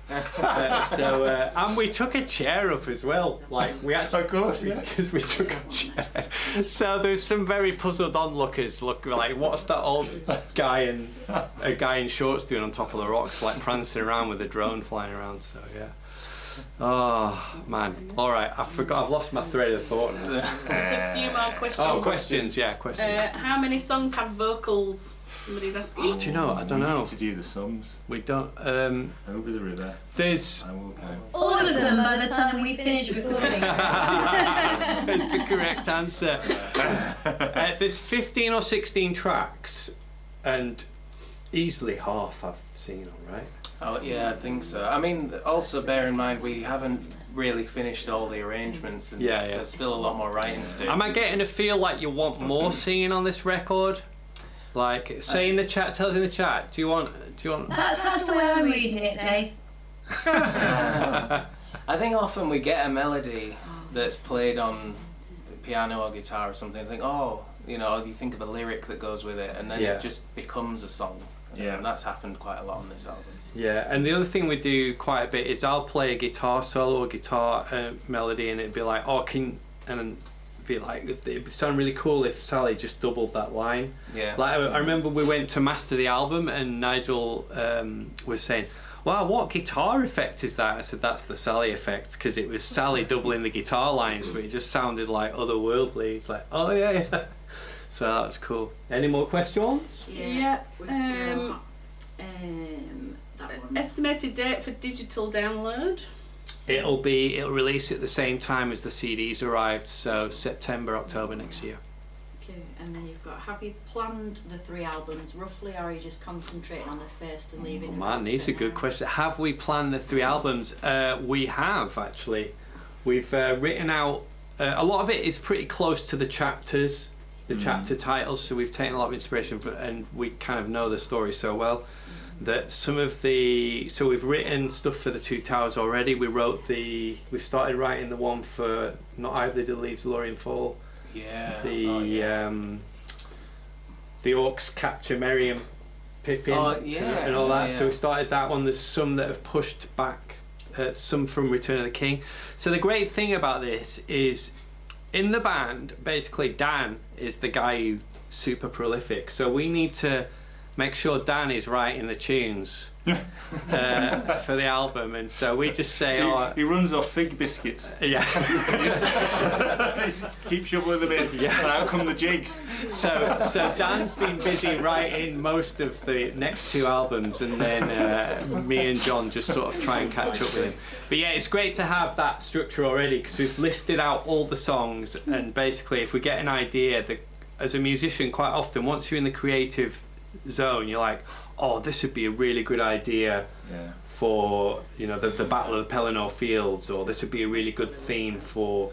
And we took a chair up as well. Like we actually. Of course, yeah. Because we took a chair. So there's some very puzzled onlookers. Look like, what's that old guy in shorts doing on top of the rocks, like prancing around with a drone flying around. So yeah. Oh man. All right. I've lost my thread of thought now. There's a few more questions. Oh, questions. Yeah, questions. How many songs have vocals? Somebody's asking. Oh, do you know? I don't know. We need to do the sums. We don't. Over the river. There's. I will go. All of them by the time we finish recording. That's the correct answer. There's 15 or 16 tracks, and easily half I've seen. All right. Oh yeah, I think so. I mean, also bear in mind we haven't really finished all the arrangements, and there's still a lot more writing to do. Am I getting a feel like you want more singing on this record? Like, say in the chat, tell us in the chat. Do you want? That's the way I'm reading it, Dave. I think often we get a melody that's played on piano or guitar or something. I think, you think of the lyric that goes with it, and then it just becomes a song. Yeah, and that's happened quite a lot on this album. Yeah, and the other thing we do quite a bit is I'll play a guitar solo or guitar melody, and it'd be like, it'd sound really cool if Sally just doubled that line. Yeah. Like I remember we went to master the album, and Nigel was saying, "Wow, what guitar effect is that?" I said, "That's the Sally effect," because it was Sally doubling the guitar lines, but it just sounded like otherworldly. It's like, oh yeah. So that's cool. Any more questions? Yeah. That one. Estimated date for digital download? It'll release at the same time as the CDs arrived, so September, October next year. Okay, and then you've got, have you planned the 3 albums roughly, or are you just concentrating on the first and leaving the rest It's a good question. Have we planned the 3 albums? We have, actually. We've written out, a lot of it is pretty close to the chapters. the chapter titles. So we've taken a lot of inspiration and we kind of know the story so well that some of the, so we've written stuff for the Two Towers already. We started writing the one for Not I Did the Leaves Lorien Fall. Yeah. The orcs capture Merriam, Pippin, and all that. So we started that one. There's some that have pushed back, some from Return of the King. So the great thing about this is, in the band, basically Dan is the guy who's super prolific. So we need to make sure Dan is writing the tunes for the album, and so we just say, he runs off fig biscuits. Yeah. He just keeps shoveling them in, and out come the jigs. So Dan's been busy writing most of the next two albums, and then me and John just sort of try and catch up with him. But yeah, it's great to have that structure already, because we've listed out all the songs, and basically if we get an idea, as a musician, quite often once you're in the creative zone, you're like, oh, this would be a really good idea for, you know, the Battle of the Pelennor Fields, or this would be a really good theme for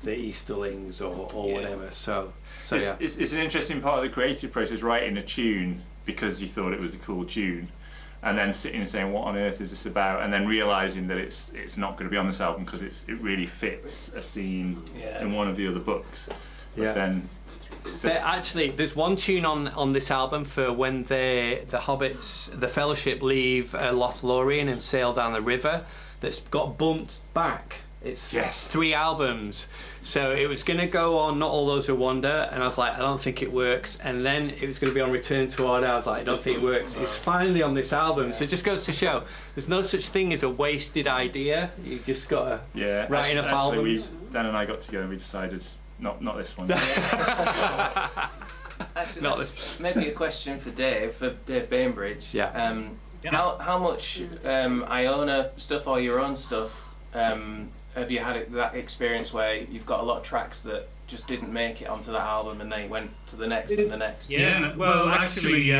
the Easterlings, or whatever. So it's an interesting part of the creative process, writing a tune because you thought it was a cool tune, and then sitting and saying, what on earth is this about, and then realising that it's not going to be on this album because it really fits a scene in one of the other books. But then there's one tune on this album for when the hobbits, the Fellowship, leave Lothlorien and sail down the river, that's got bumped back. It's 3 albums, so it was going to go on Not All Those Who Wander, and I was like, I don't think it works. And then it was going to be on Return to Order. I was like, I don't think it works. It's finally on this album, so it just goes to show there's no such thing as a wasted idea. You just got to write enough albums. Dan and I got together and we decided not this one. Actually, that's maybe a question for Dave Bainbridge. How much Iona stuff or your own stuff have you had that experience where you've got a lot of tracks that just didn't make it onto that album and they went to the next and the next? Yeah, well, actually,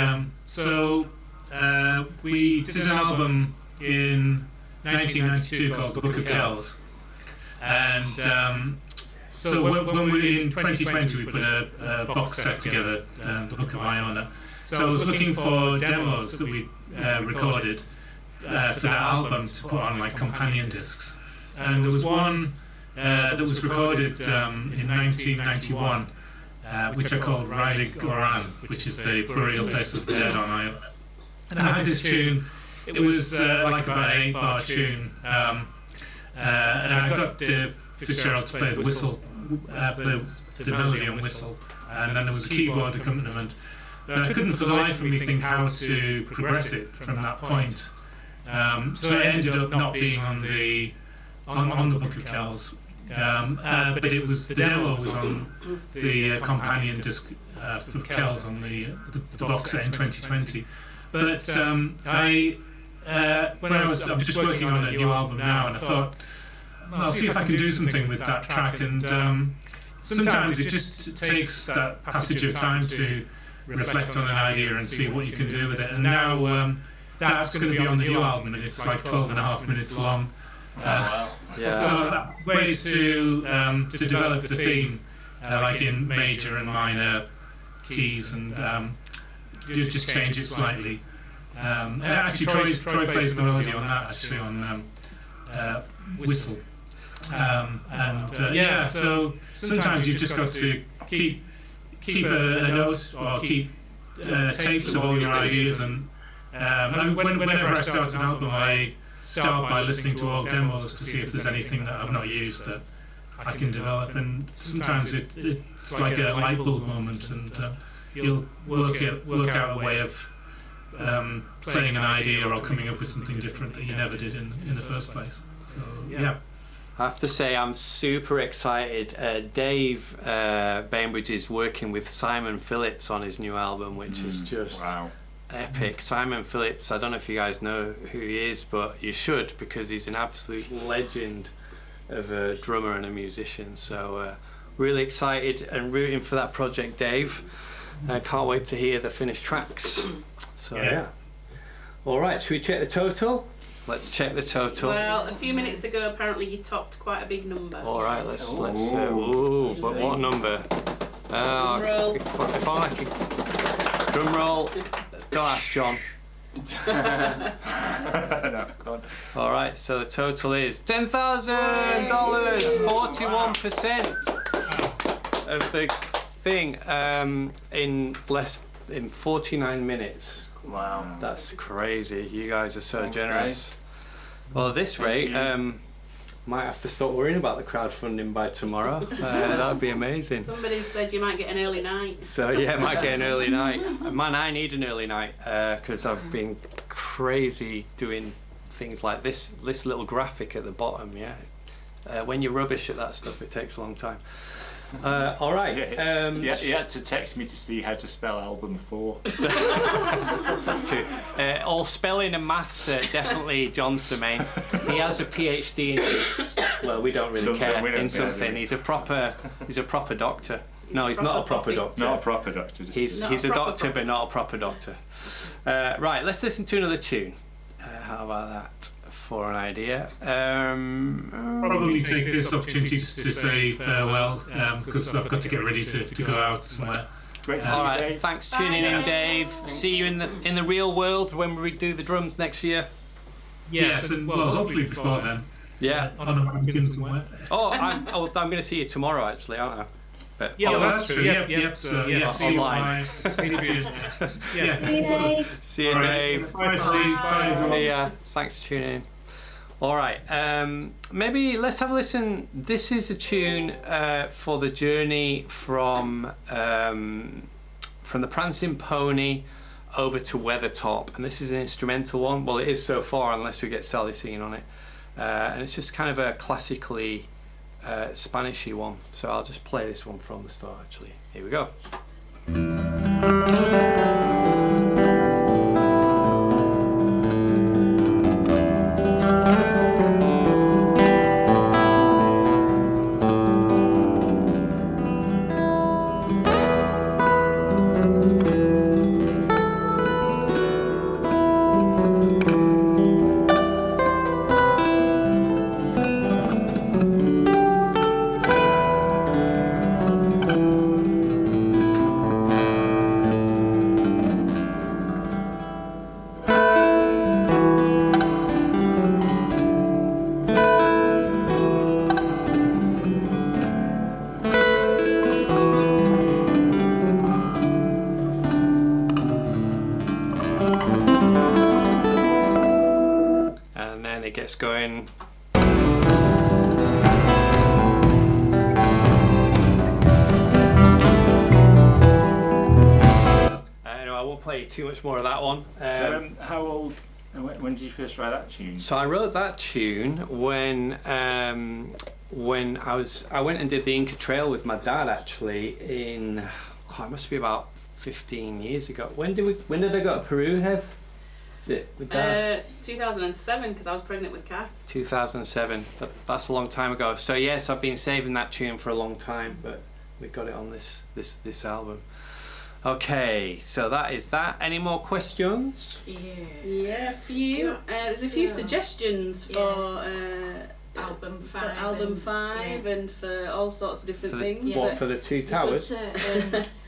we did an album in 1992 called The Book of Kells, and so when we were in 2020, we put a box set together, The Book of Iona. So I was looking for demos that we recorded for that album to put on like companion discs. And there was one that was recorded in 1991, which I called Railig Goran, which is the burial place of the dead on Iona. And I had this tune. It was like about an 8-bar tune, and I got Fitzgerald to play the whistle, the melody on whistle, and then there was a keyboard accompaniment. But I couldn't for the life of me think how to progress it from that point. So it ended up not being on the Book of Kells, but it was, the demo was on the companion disc for Kells on the box set in 2020. But I'm just working on a new album now, and I thought, I'll see if I can do something with that track. And sometimes it just takes that passage of time to reflect on an idea and see what you can do with it. And now that's going to be on the new album, and it's like 12.5 minutes long. So ways to develop the theme, like in major and minor keys, and you just change it slightly. Actually, Troy plays the melody on that, actually, on whistle. So sometimes you've just got to keep a note, or keep tapes of all your ideas. And whenever I start an album, I start by listening to all demos to see if there's anything that I've not used that I can develop. And sometimes it's like a light bulb moment, and you'll work out a way of playing an idea or coming up with something different that you never did in the first place. So yeah. I have to say I'm super excited. Dave Bainbridge is working with Simon Phillips on his new album, which is just epic. Simon Phillips, I don't know if you guys know who he is, but you should, because he's an absolute legend of a drummer and a musician. So really excited and rooting for that project, Dave. I can't wait to hear the finished tracks. So yeah. All right, should we check the total? Let's check the total. Well, a few minutes ago, apparently you topped quite a big number. All right, let's. But what number? Drum roll. If I can. Drum roll. Don't ask John. No, God. All right, so the total is $10,000, 41% of the thing in 49 minutes. Wow. That's crazy. You guys are so Thanks, generous. Well, at this rate, might have to stop worrying about the crowdfunding by tomorrow. That would be amazing. Somebody said you might get an early night. So yeah, I might get an early night. Man, I need an early night because I've been crazy doing things like this little graphic at the bottom. Yeah, when you're rubbish at that stuff, it takes a long time. All right. You had to text me to see how to spell album 4. That's true. All spelling and maths definitely John's domain. He has a PhD in, well, we don't really Something, care, we don't in care, something. do we? He's a proper doctor. No, he's not a proper doctor. Not a proper doctor. Just He's a doctor, but not a proper doctor. Right, let's listen to another tune. How about that for an idea? Probably take this opportunity to say farewell because I've got to get ready to go out somewhere. Great to see All you, right, Dave. thanks for tuning in, Dave. See you in the real world when we do the drums next year. Yes, and well, hopefully before then. Yeah. On a mountain somewhere. Oh, I'm going to see you tomorrow, actually, aren't I? But Yeah, that's true. Yep. So yeah, see you online. Yeah. See you, All right. Dave. Bye, Steve. Bye, everyone. See ya. Thanks for tuning in. All right, maybe let's have a listen. This is a tune for the journey from the Prancing Pony over to Weathertop, and this is an instrumental one. Well, it is so far, unless we get Sally singing on it, and it's just kind of a classically Spanishy one. So I'll just play this one from the start. Actually, here we go. Gets going. No, I won't play too much more of that one. So, how old? When did you first write that tune? So I wrote that tune when I went and did the Inca Trail with my dad, actually, in it must be about 15 years ago. When did I go to Peru, Hev? 2007, because I was pregnant with Kai. 2007. That's a long time ago. So yes, I've been saving that tune for a long time, but we got it on this album. Okay, so that is that. Any more questions? Yeah, a few. There's a few suggestions for album 5, album 5, and for all sorts of different things. What, for the Two Towers?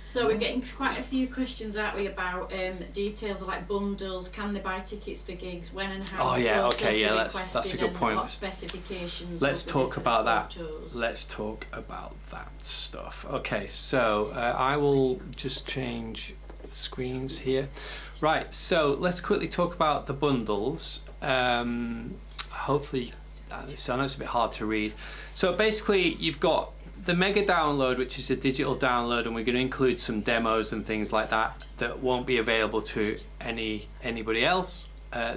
So we're getting quite a few questions, aren't we, about details of like bundles, can they buy tickets for gigs, when and how. Oh yeah, okay, yeah, that's a good and point. What specifications. Let's talk about that. Photos. Let's talk about that stuff. Okay, so I will just change screens here. Right, so let's quickly talk about the bundles. Hopefully, so I know it's a bit hard to read. So basically, you've got the mega download, which is a digital download, and we're going to include some demos and things like that that won't be available to anybody else,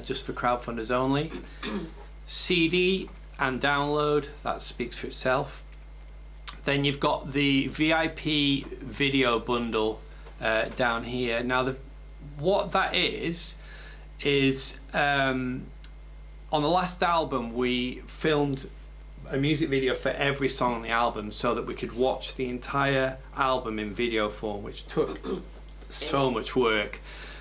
just for crowdfunders only. CD and download, that speaks for itself. Then you've got the VIP video bundle down here. Now, what that is on the last album we filmed a music video for every song on the album so that we could watch the entire album in video form, which took so much work.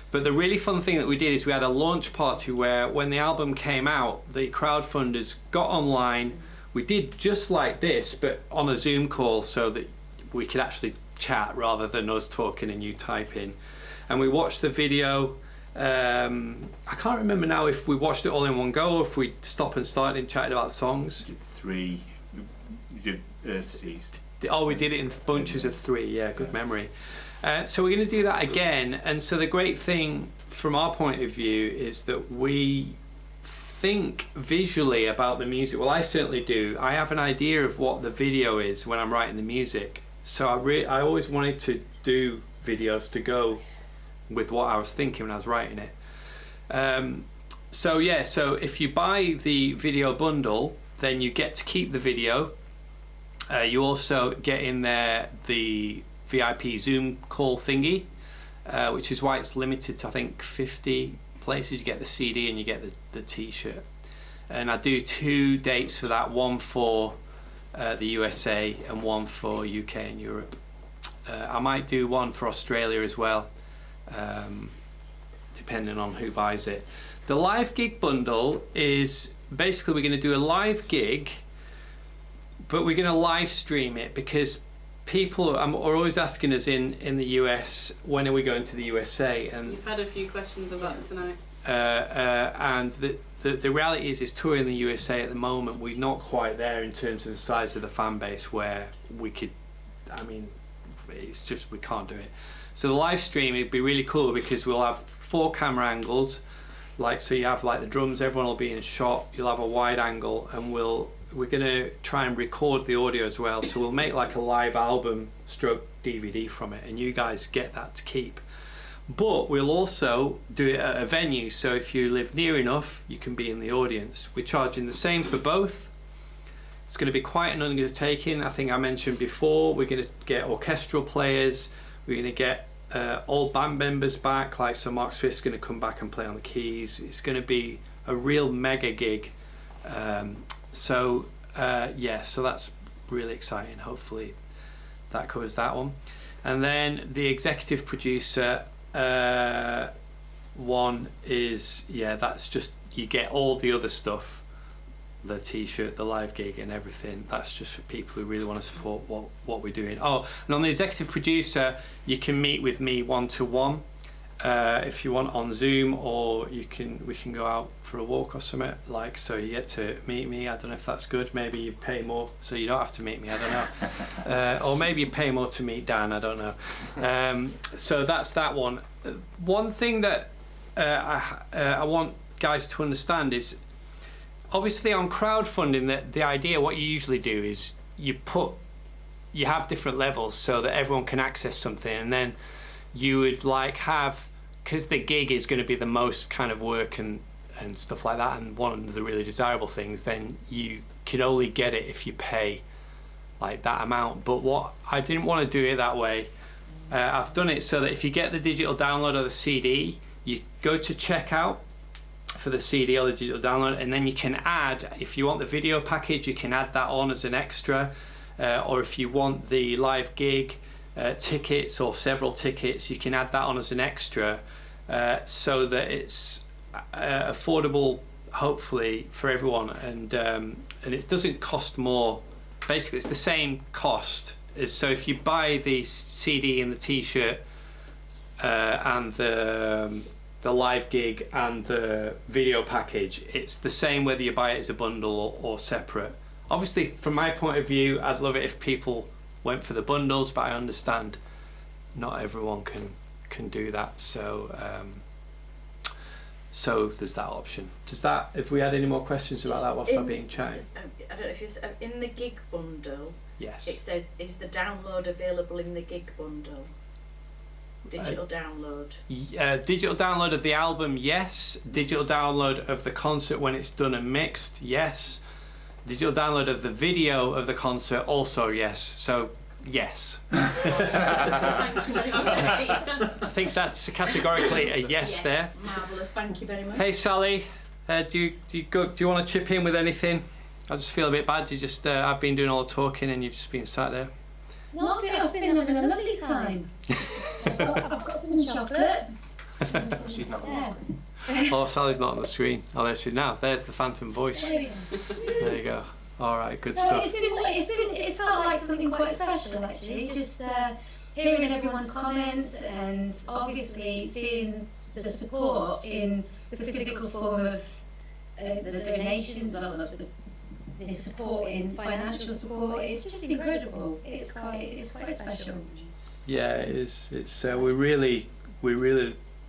But the really fun thing that we did is we had a launch party where when the album came out, the crowdfunders got online. We did just like this, but on a Zoom call so that we could actually chat rather than us talking and you typing. And we watched the video. I can't remember now if we watched it all in one go or if we stopped and started and chatted about the songs. Did 3. You did Earthseas. Oh, we did it in bunches of 3. Yeah, good memory. So we're going to do that again. And so the great thing from our point of view is that we think visually about the music. Well, I certainly do. I have an idea of what the video is when I'm writing the music. So I always wanted to do videos to go with what I was thinking when I was writing it. So yeah, so if you buy the video bundle, then you get to keep the video. You also get in there the VIP Zoom call thingy, which is why it's limited to I think 50 places. You get the CD and you get the t-shirt. And I do 2 dates for that, one for the USA and one for UK and Europe. I might do one for Australia as well, depending on who buys it. The live gig bundle is basically we're going to do a live gig, but we're going to live stream it because people are always asking us in the US, when are we going to the USA? And you've had a few questions about it tonight. And the reality is touring the USA at the moment, we're not quite there in terms of the size of the fan base where we could, I mean, it's just we can't do it. So the live stream, it'd be really cool because we'll have 4 camera angles, like so you have like the drums, everyone will be in shot, you'll have a wide angle, and we're gonna try and record the audio as well. So we'll make like a live album stroke DVD from it, and you guys get that to keep. But we'll also do it at a venue, so if you live near enough, you can be in the audience. We're charging the same for both. It's going to be quite an undertaking. I think I mentioned before, we're going to get orchestral players, we're going to get old band members back, like so Mark Swift's going to come back and play on the keys. It's going to be a real mega gig. So that's really exciting. Hopefully that covers that one. And then the executive producer one is, that's just, you get all the other stuff, the t-shirt, the live gig and everything. That's just for people who really want to support what we're doing. Oh, and on the executive producer, you can meet with me one-to-one if you want on Zoom, or we can go out for a walk or something, like, so you get to meet me. I don't know if that's good. Maybe you pay more so you don't have to meet me, I don't know. Or maybe you pay more to meet Dan, I don't know. So that's that one. One thing that I want guys to understand is, obviously on crowdfunding, the idea, what you usually do is you have different levels so that everyone can access something, and then you would like have, because the gig is going to be the most kind of work and stuff like that, and one of the really desirable things, then you can only get it if you pay like that amount. But what I didn't want to do it that way. I've done it so that if you get the digital download of the CD, you go to checkout for the CD or the digital download, and then you can add, if you want the video package, you can add that on as an extra, or if you want the live gig tickets or several tickets, you can add that on as an extra, so that it's affordable, hopefully, for everyone, and it doesn't cost more. Basically, it's the same cost as, so if you buy the CD and the t-shirt and the live gig and the video package, it's the same whether you buy it as a bundle or separate. Obviously, from my point of view, I'd love it if people went for the bundles, but I understand not everyone can do that. So so there's that option. If we had any more questions about that whilst I'm being chatted? I don't know if you in the gig bundle. Yes. It says, is the download available in the gig bundle? Digital download. Digital download of the album, yes. Digital download of the concert when it's done and mixed, yes. Digital download of the video of the concert, also yes. So, yes. Thank you very much. I think that's categorically a yes there. Marvellous, thank you very much. Hey Sally, do you want to chip in with anything? I just feel a bit bad. I've been doing all the talking and you've just been sat there. No, I've been having a lovely time. I've got some chocolate. She's not on the screen. Oh, Sally's not on the screen. Oh, there she is now. There's the phantom voice. There you go. All right, good stuff. It's felt like something quite special, actually. Just hearing everyone's comments and obviously seeing the support in the physical form of the donation, the support in financial support, it's just incredible. It's quite special. Yeah, it is. It's we're really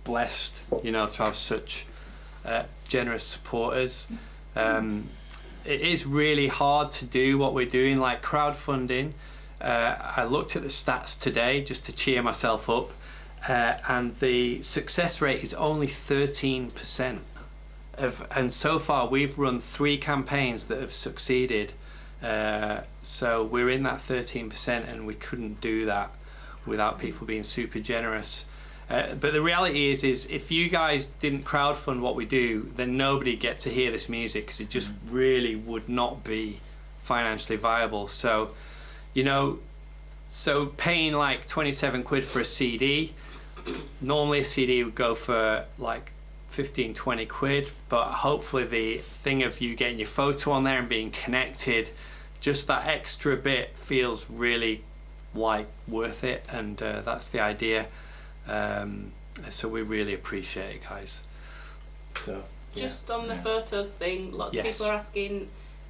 blessed, you know, to have such generous supporters. It is really hard to do what we're doing, like crowdfunding. I looked at the stats today just to cheer myself up, and the success rate is only 13%. And so far we've run 3 campaigns that have succeeded. So we're in that 13%, and we couldn't do that without people being super generous. But the reality is if you guys didn't crowdfund what we do, then nobody get to hear this music, because it just really would not be financially viable. So, you know, so paying like 27 quid for a CD, normally a CD would go for like 15-20 quid, but hopefully the thing of you getting your photo on there and being connected, just that extra bit feels really like worth it, and that's the idea. So we really appreciate it, guys. So just on the photos thing, lots of people are asking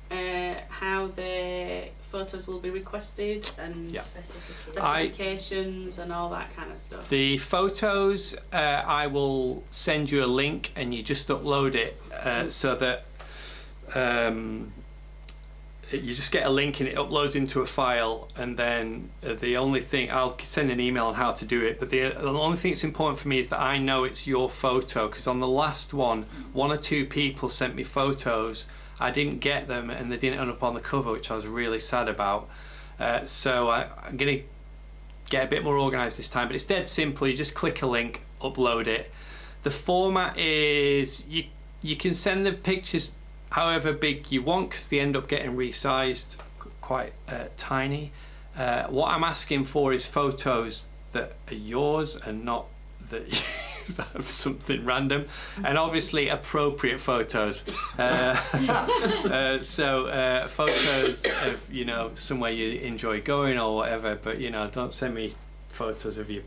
how the photos will be requested and specifications and all that kind of stuff. The photos, I will send you a link, and you just upload it so that you just get a link and it uploads into a file, and then the only thing, I'll send an email on how to do it, but the only thing that's important for me is that I know it's your photo, because on the last one or 2 people sent me photos, I didn't get them, and they didn't end up on the cover, which I was really sad about. So I'm going to get a bit more organised this time, but it's dead simple. You just click a link, upload it. The format is, you can send the pictures however big you want, because they end up getting resized quite tiny. What I'm asking for is photos that are yours and not that of something random, and obviously appropriate photos. So photos of, you know, somewhere you enjoy going or whatever, but you know, don't send me photos of your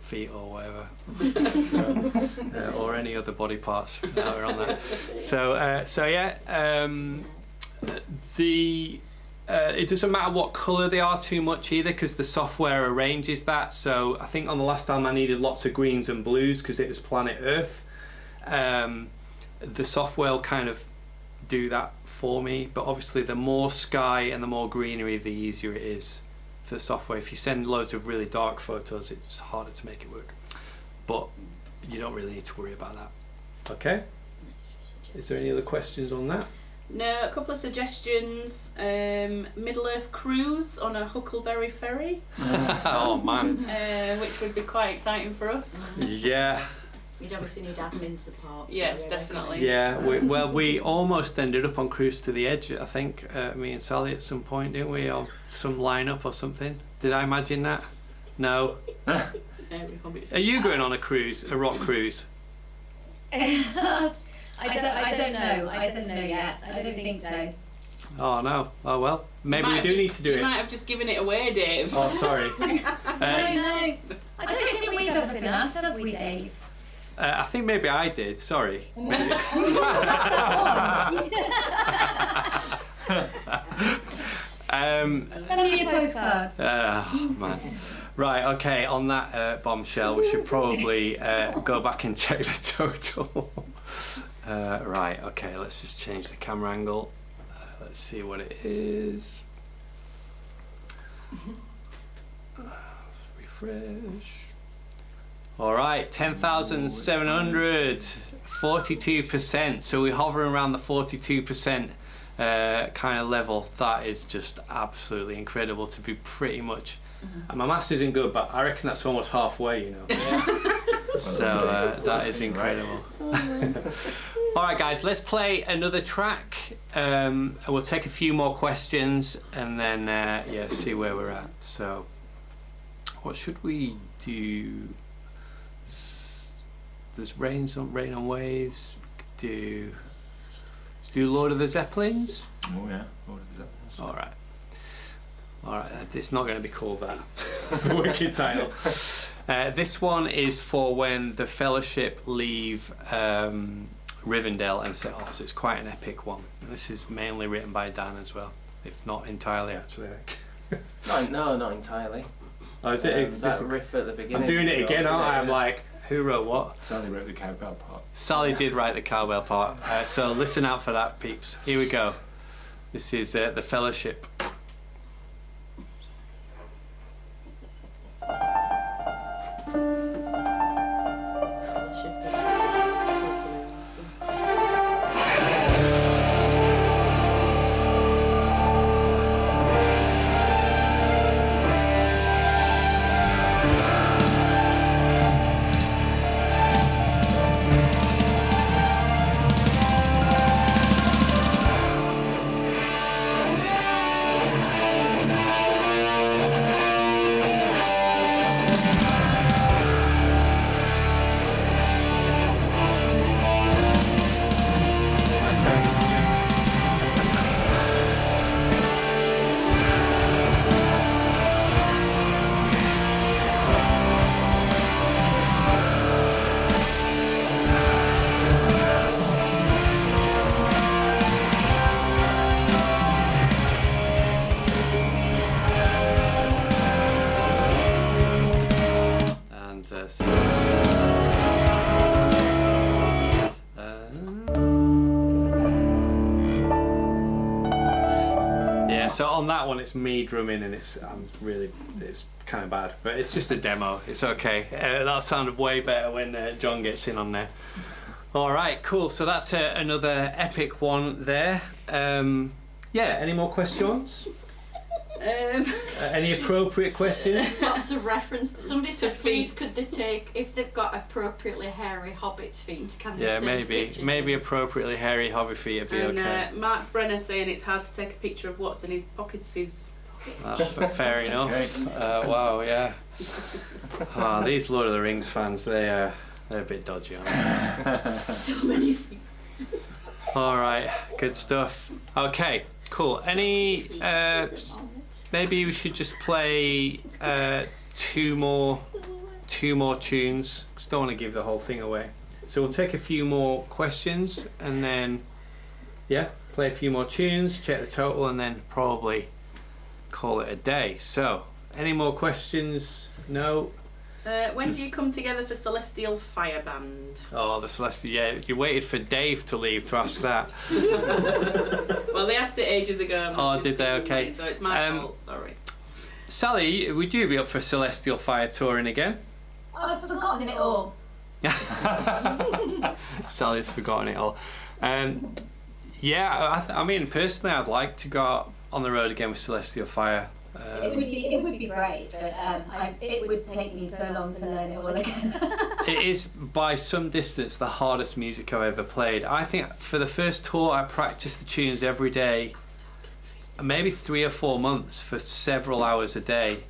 feet or whatever. So, or any other body parts that are on there. So yeah, it doesn't matter what colour they are too much either, because the software arranges that. So I think on the last time I needed lots of greens and blues because it was planet Earth. The software will kind of do that for me, but obviously the more sky and the more greenery, the easier it is for the software. If you send loads of really dark photos, it's harder to make it work, but you don't really need to worry about that. Okay, is there any other questions on that? No, a couple of suggestions. Middle Earth cruise on a Huckleberry ferry. Oh man, which would be quite exciting for us. Yeah. You'd obviously need admin support. So yes, definitely. Yeah, we almost ended up on Cruise to the Edge, I think, me and Sally at some point, didn't we? Or some lineup or something. Did I imagine that? No. Are you going on a cruise, a rock cruise? I don't know. I don't know yet. I don't think so. Oh no. Oh well. Maybe we do need to do it. You might have just given it away, Dave. Oh sorry. No. I don't think we've ever been asked, have we, Dave? I think maybe I did. Sorry. Send me a postcard. Oh man. Right, okay, on that bombshell, we should probably go back and check the total. Right, okay, let's just change the camera angle. Let's see what it is. Refresh. All right, 10,700, 42%. So we're hovering around the 42% kind of level. That is just absolutely incredible to be pretty much. And my maths isn't good, but I reckon that's almost halfway, you know. So that is incredible. All right, guys, let's play another track. And we'll take a few more questions and then yeah, see where we're at. So, what should we do? There's Rain on Waves. Let's do Lord of the Zeppelins. Oh yeah, Lord of the Zeppelins. All right. All right, it's not going to be called that. That's the wicked title. This one is for when the Fellowship leave Rivendell and set off, so it's quite an epic one. And this is mainly written by Dan as well, if not entirely actually. No, not entirely. Oh, is it? That riff at the beginning. I'm doing it again, aren't I? I'm like, who wrote what? Sally wrote the cowbell part. Sally did write the cowbell part, so listen out for that, peeps. Here we go. This is the Fellowship. So on that one, it's me drumming, and it's kind of bad, but it's just a demo. It's okay. That sounded way better when John gets in on there. All right, cool. So that's another epic one there. Yeah. Any more questions? Any appropriate questions? Lots of reference. Somebody said, please, could they take, if they've got appropriately hairy hobbit feet, can they take pictures? Maybe appropriately hairy hobbit feet would be okay. Mark Brenner saying it's hard to take a picture of what's in his pockets. Fair enough. Wow, yeah. Oh, these Lord of the Rings fans, they're a bit dodgy, aren't they? So many feet. All right, good stuff. Okay, cool. Any? Maybe we should just play two more tunes. Just don't want to give the whole thing away. So we'll take a few more questions and then, yeah, play a few more tunes, check the total, and then probably call it a day. So, any more questions? No? When do you come together for Celestial Fire Band? Oh, the Celestial, yeah, you waited for Dave to leave to ask that. Well, they asked it ages ago. Oh, did they? Okay. So it's my fault, sorry. Sally, would you be up for Celestial Fire touring again? I've forgotten it all. Sally's forgotten it all. Yeah, I mean, personally, I'd like to go out on the road again with Celestial Fire. It would be great, but it would take me so long to learn it all again. It is by some distance the hardest music I've ever played. I think for the first tour I practiced the tunes every day, maybe 3 or 4 months for several hours a day,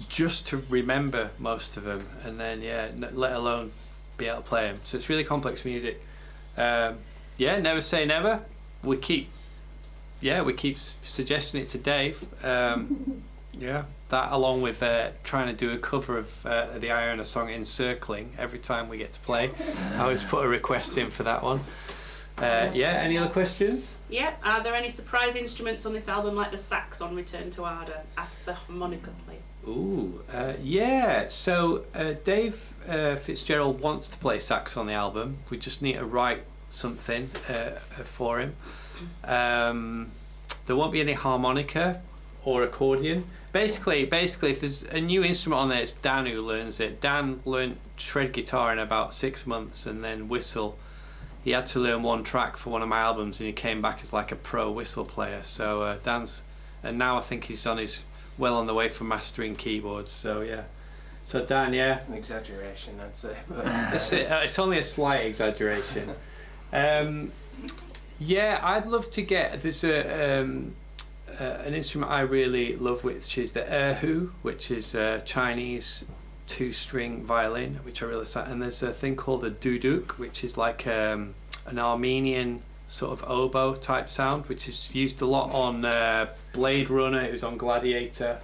just to remember most of them, and then let alone be able to play them. So it's really complex music. Never say never. We keep suggesting it to Dave. That along with trying to do a cover of the Iona song Encircling every time we get to play. I always put a request in for that one. Any other questions? Yeah, are there any surprise instruments on this album like the sax on Return to Arda? Ask the harmonica player. Ooh, so Dave Fitzgerald wants to play sax on the album. We just need to write something for him. There won't be any harmonica or accordion. Basically, if there's a new instrument on there, it's Dan who learns it. Dan learned shred guitar in about 6 months, and then whistle. He had to learn one track for one of my albums, and he came back as like a pro whistle player. So and now I think he's well on the way for mastering keyboards. So yeah. So Dan, An exaggeration, I'd say. But it's only a slight exaggeration. I'd love to get. There's an instrument I really love, which is the erhu, which is a Chinese 2-string violin, which I really like. And there's a thing called a duduk, which is like an Armenian sort of oboe type sound, which is used a lot on Blade Runner. It was on Gladiator.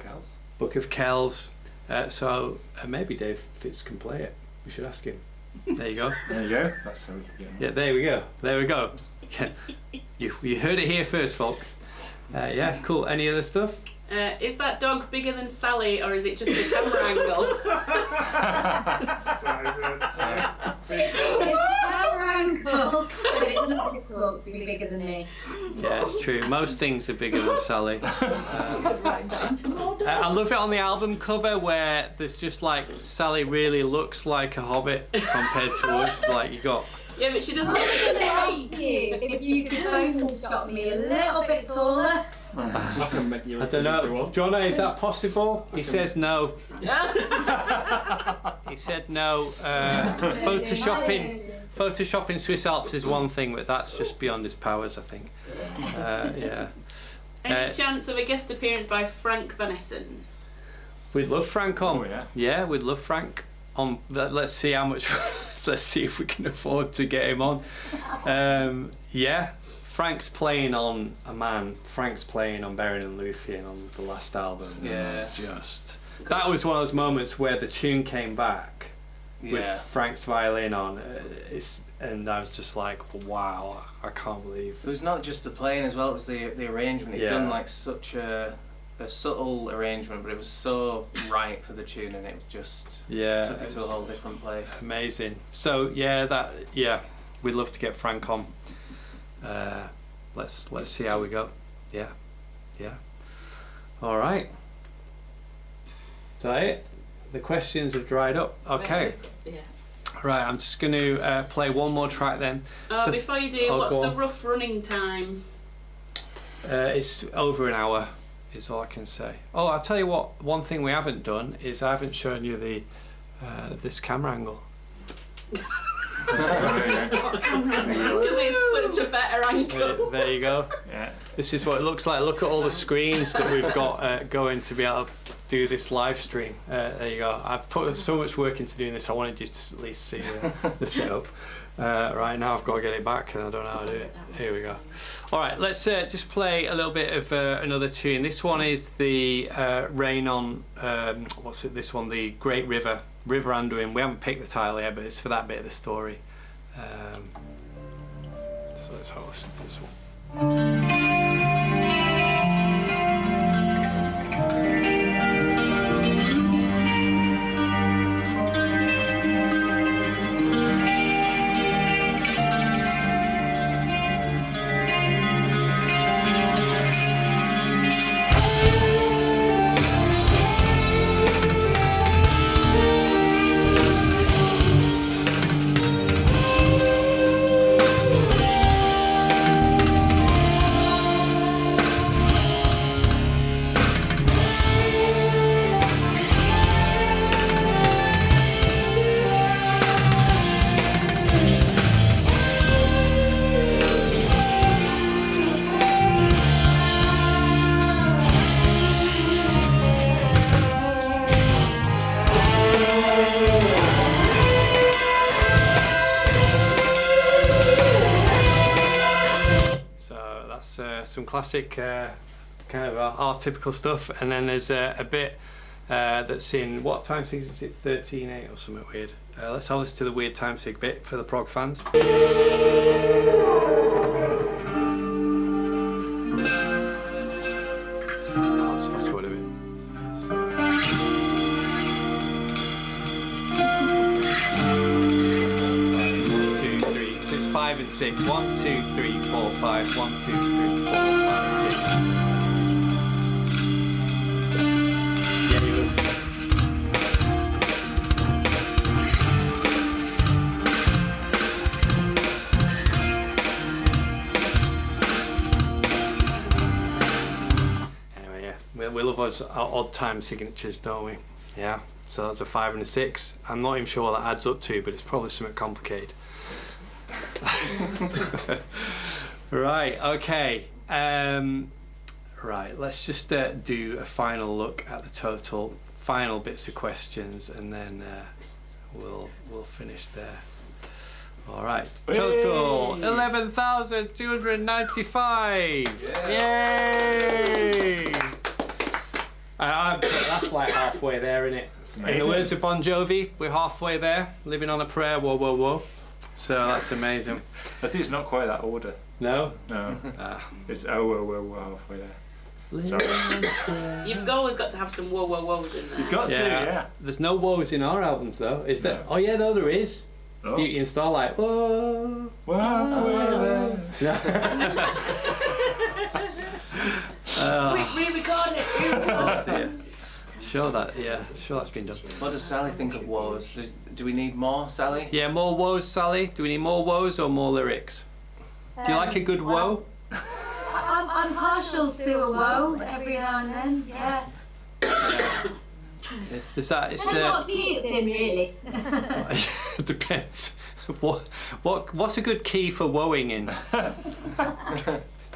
Kells. Book of Kells. So maybe Dave Fitz can play it. We should ask him. There you go. There you go. That's how we can get him. Yeah, there we go. There we go. You heard it here first, folks. Yeah, cool. Any other stuff? Is that dog bigger than Sally, or is it just the camera angle? It's camera angle, but it's not difficult to be bigger than me. Yeah, it's true. Most things are bigger than Sally. I love it on the album cover where there's just like Sally really looks like a hobbit compared to us. Like you got. Yeah, but she doesn't look at me. If you could Photoshop me a little bit taller. I can make you. I don't know. Johnny, is that possible? He says no. He said no. Photoshopping Swiss Alps is one thing, but that's just beyond his powers, I think. Yeah. Any chance of a guest appearance by Frank Van Essen? We'd love Frank on. Oh, yeah. Yeah, we'd love Frank on. Let's see how much. Let's see if we can afford to get him on. Yeah. Frank's playing on Frank's playing on Buried in Luthien on the last album. Yeah. That was one of those moments where the tune came back with Yeah. Frank's violin on. And I was just like, wow, I can't believe. It was not just the playing as well, it was the arrangement. He'd Yeah. done like such a subtle arrangement, but it was so right for the tune, and it was just Yeah, took it to a whole different place. amazing. So yeah, we'd love to get Frank on. Let's see how we go. Yeah. All right. Is that it? The questions have dried up. Okay. Yeah. Right. I'm just going to play one more track then. So- Before you do, what's go the on. rough running time? It's over an hour. Is all I can say. Oh, I'll tell you what. One thing we haven't done is I haven't shown you the this camera angle. Because it's such a better angle. There you go. Yeah. This is what it looks like. Look at all the screens that we've got going to be able to do this live stream. There you go. I've put so much work into doing this. I wanted you to at least see the setup. Right now I've got to get it back and I don't know how to do it. Here we go. All right, let's just play a little bit of another tune. This one is the Rain on, what's it, this one, the Great River Anduin. We haven't picked the title yet, but it's for that bit of the story. So let's have a listen to this one. Some classic kind of our typical stuff, and then there's a bit that's in what time sig is it? 13/8 or something weird. Let's have this to the weird time sig bit for the prog fans. Let's fast forward a bit. So it's 5 and 6. 1, 2, 3, 4, 5. 1, 2, 3, 4, 5, 6. Yeah, you listen. Anyway, yeah, we love our odd time signatures, don't we? Yeah. So that's a 5 and a 6. I'm not even sure what that adds up to, but it's probably something complicated. Right, okay. Right, let's just do a final look at the total, final bits of questions, and then we'll finish there. All right, total 11,295. Yay! That's like halfway there, isn't it? In the words of Bon Jovi, we're halfway there, living on a prayer, whoa, whoa, whoa. So that's amazing. I think it's not quite that order. No? No. It's we're halfway there. Sorry. You've always got to have some whoa whoa whoas in there. You've got to, yeah. There's no woes in our albums though, is there? No. Oh yeah, no there is. Oh. Beauty and Starlight. Whoa. We're halfway there. Re-record it. Oh dear. Sure that's been done. What does Sally think of woes? Do we need more, Sally? Yeah, more woes, Sally. Do we need more woes or more lyrics? Do you like a good woe? I'm partial to a woe every now and then, yeah. Is that it's What key it's in, really. it depends. What's a good key for woeing in?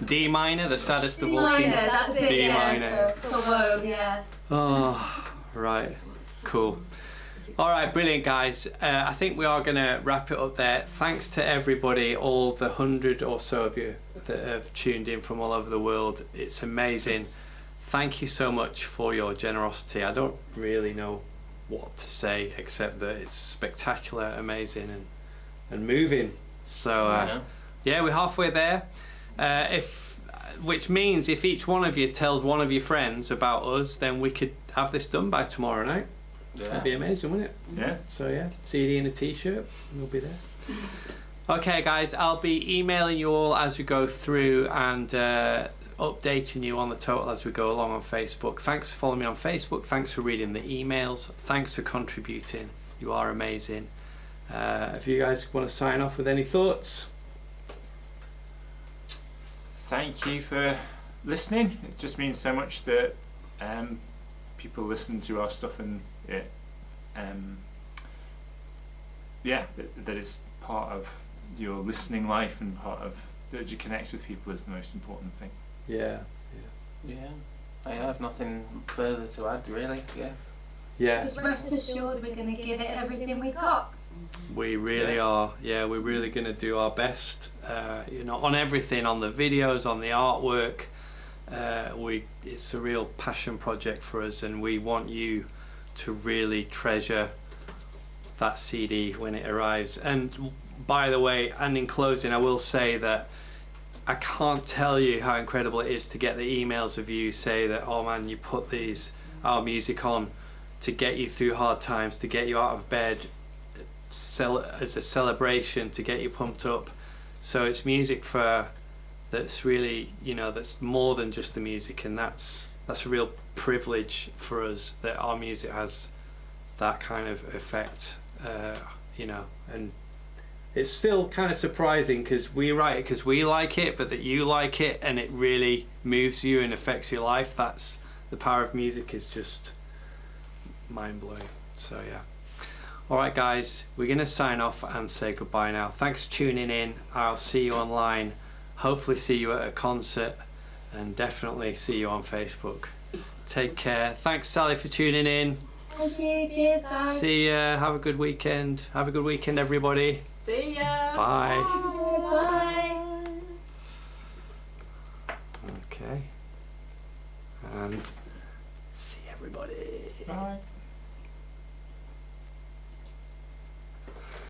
D minor, the saddest of all keys. That's it, D minor. for woe, yeah. Oh, right. Cool. All right, brilliant, guys. I think we are going to wrap it up there. Thanks to everybody, all the 100 or so of you that have tuned in from all over the world. It's amazing. Thank you so much for your generosity. I don't really know what to say except that it's spectacular, amazing, and moving. So, yeah, we're halfway there. Which means if each one of you tells one of your friends about us, then we could have this done by tomorrow night. Yeah. That'd be amazing, wouldn't it? Yeah. So yeah, CD and a t-shirt, we'll be there. Okay guys, I'll be emailing you all as we go through and updating you on the total as we go along on Facebook. Thanks for following me on Facebook, thanks for reading the emails, thanks for contributing, you are amazing. If you guys want to sign off with any thoughts? Thank you for listening. It just means so much that people listen to our stuff and it, that it's part of your listening life and part of that you connect with people is the most important thing. Yeah. I have nothing further to add, really. Yeah. Just rest assured we're going to give it everything we've got. We really are. Yeah, we're really going to do our best. On everything, on the videos, on the artwork. It's a real passion project for us, and we want you to really treasure that CD when it arrives. And by the way, and in closing, I will say that I can't tell you how incredible it is to get the emails of you say that, oh man, you put our music on to get you through hard times, to get you out of bed, as a celebration, to get you pumped up. So it's music that's really, that's more than just the music, and that's a real privilege for us that our music has that kind of effect, and it's still kind of surprising because we write it because we like it, but that you like it and it really moves you and affects your life. That's the power of music, is just mind-blowing. So yeah. Alright guys, we're going to sign off and say goodbye now. Thanks for tuning in. I'll see you online, hopefully see you at a concert, and definitely see you on Facebook. Take care. Thanks Sally for tuning in. Thank you, cheers guys. See ya, have a good weekend. Have a good weekend everybody. See ya. Bye. Bye. Okay. And see everybody. Bye.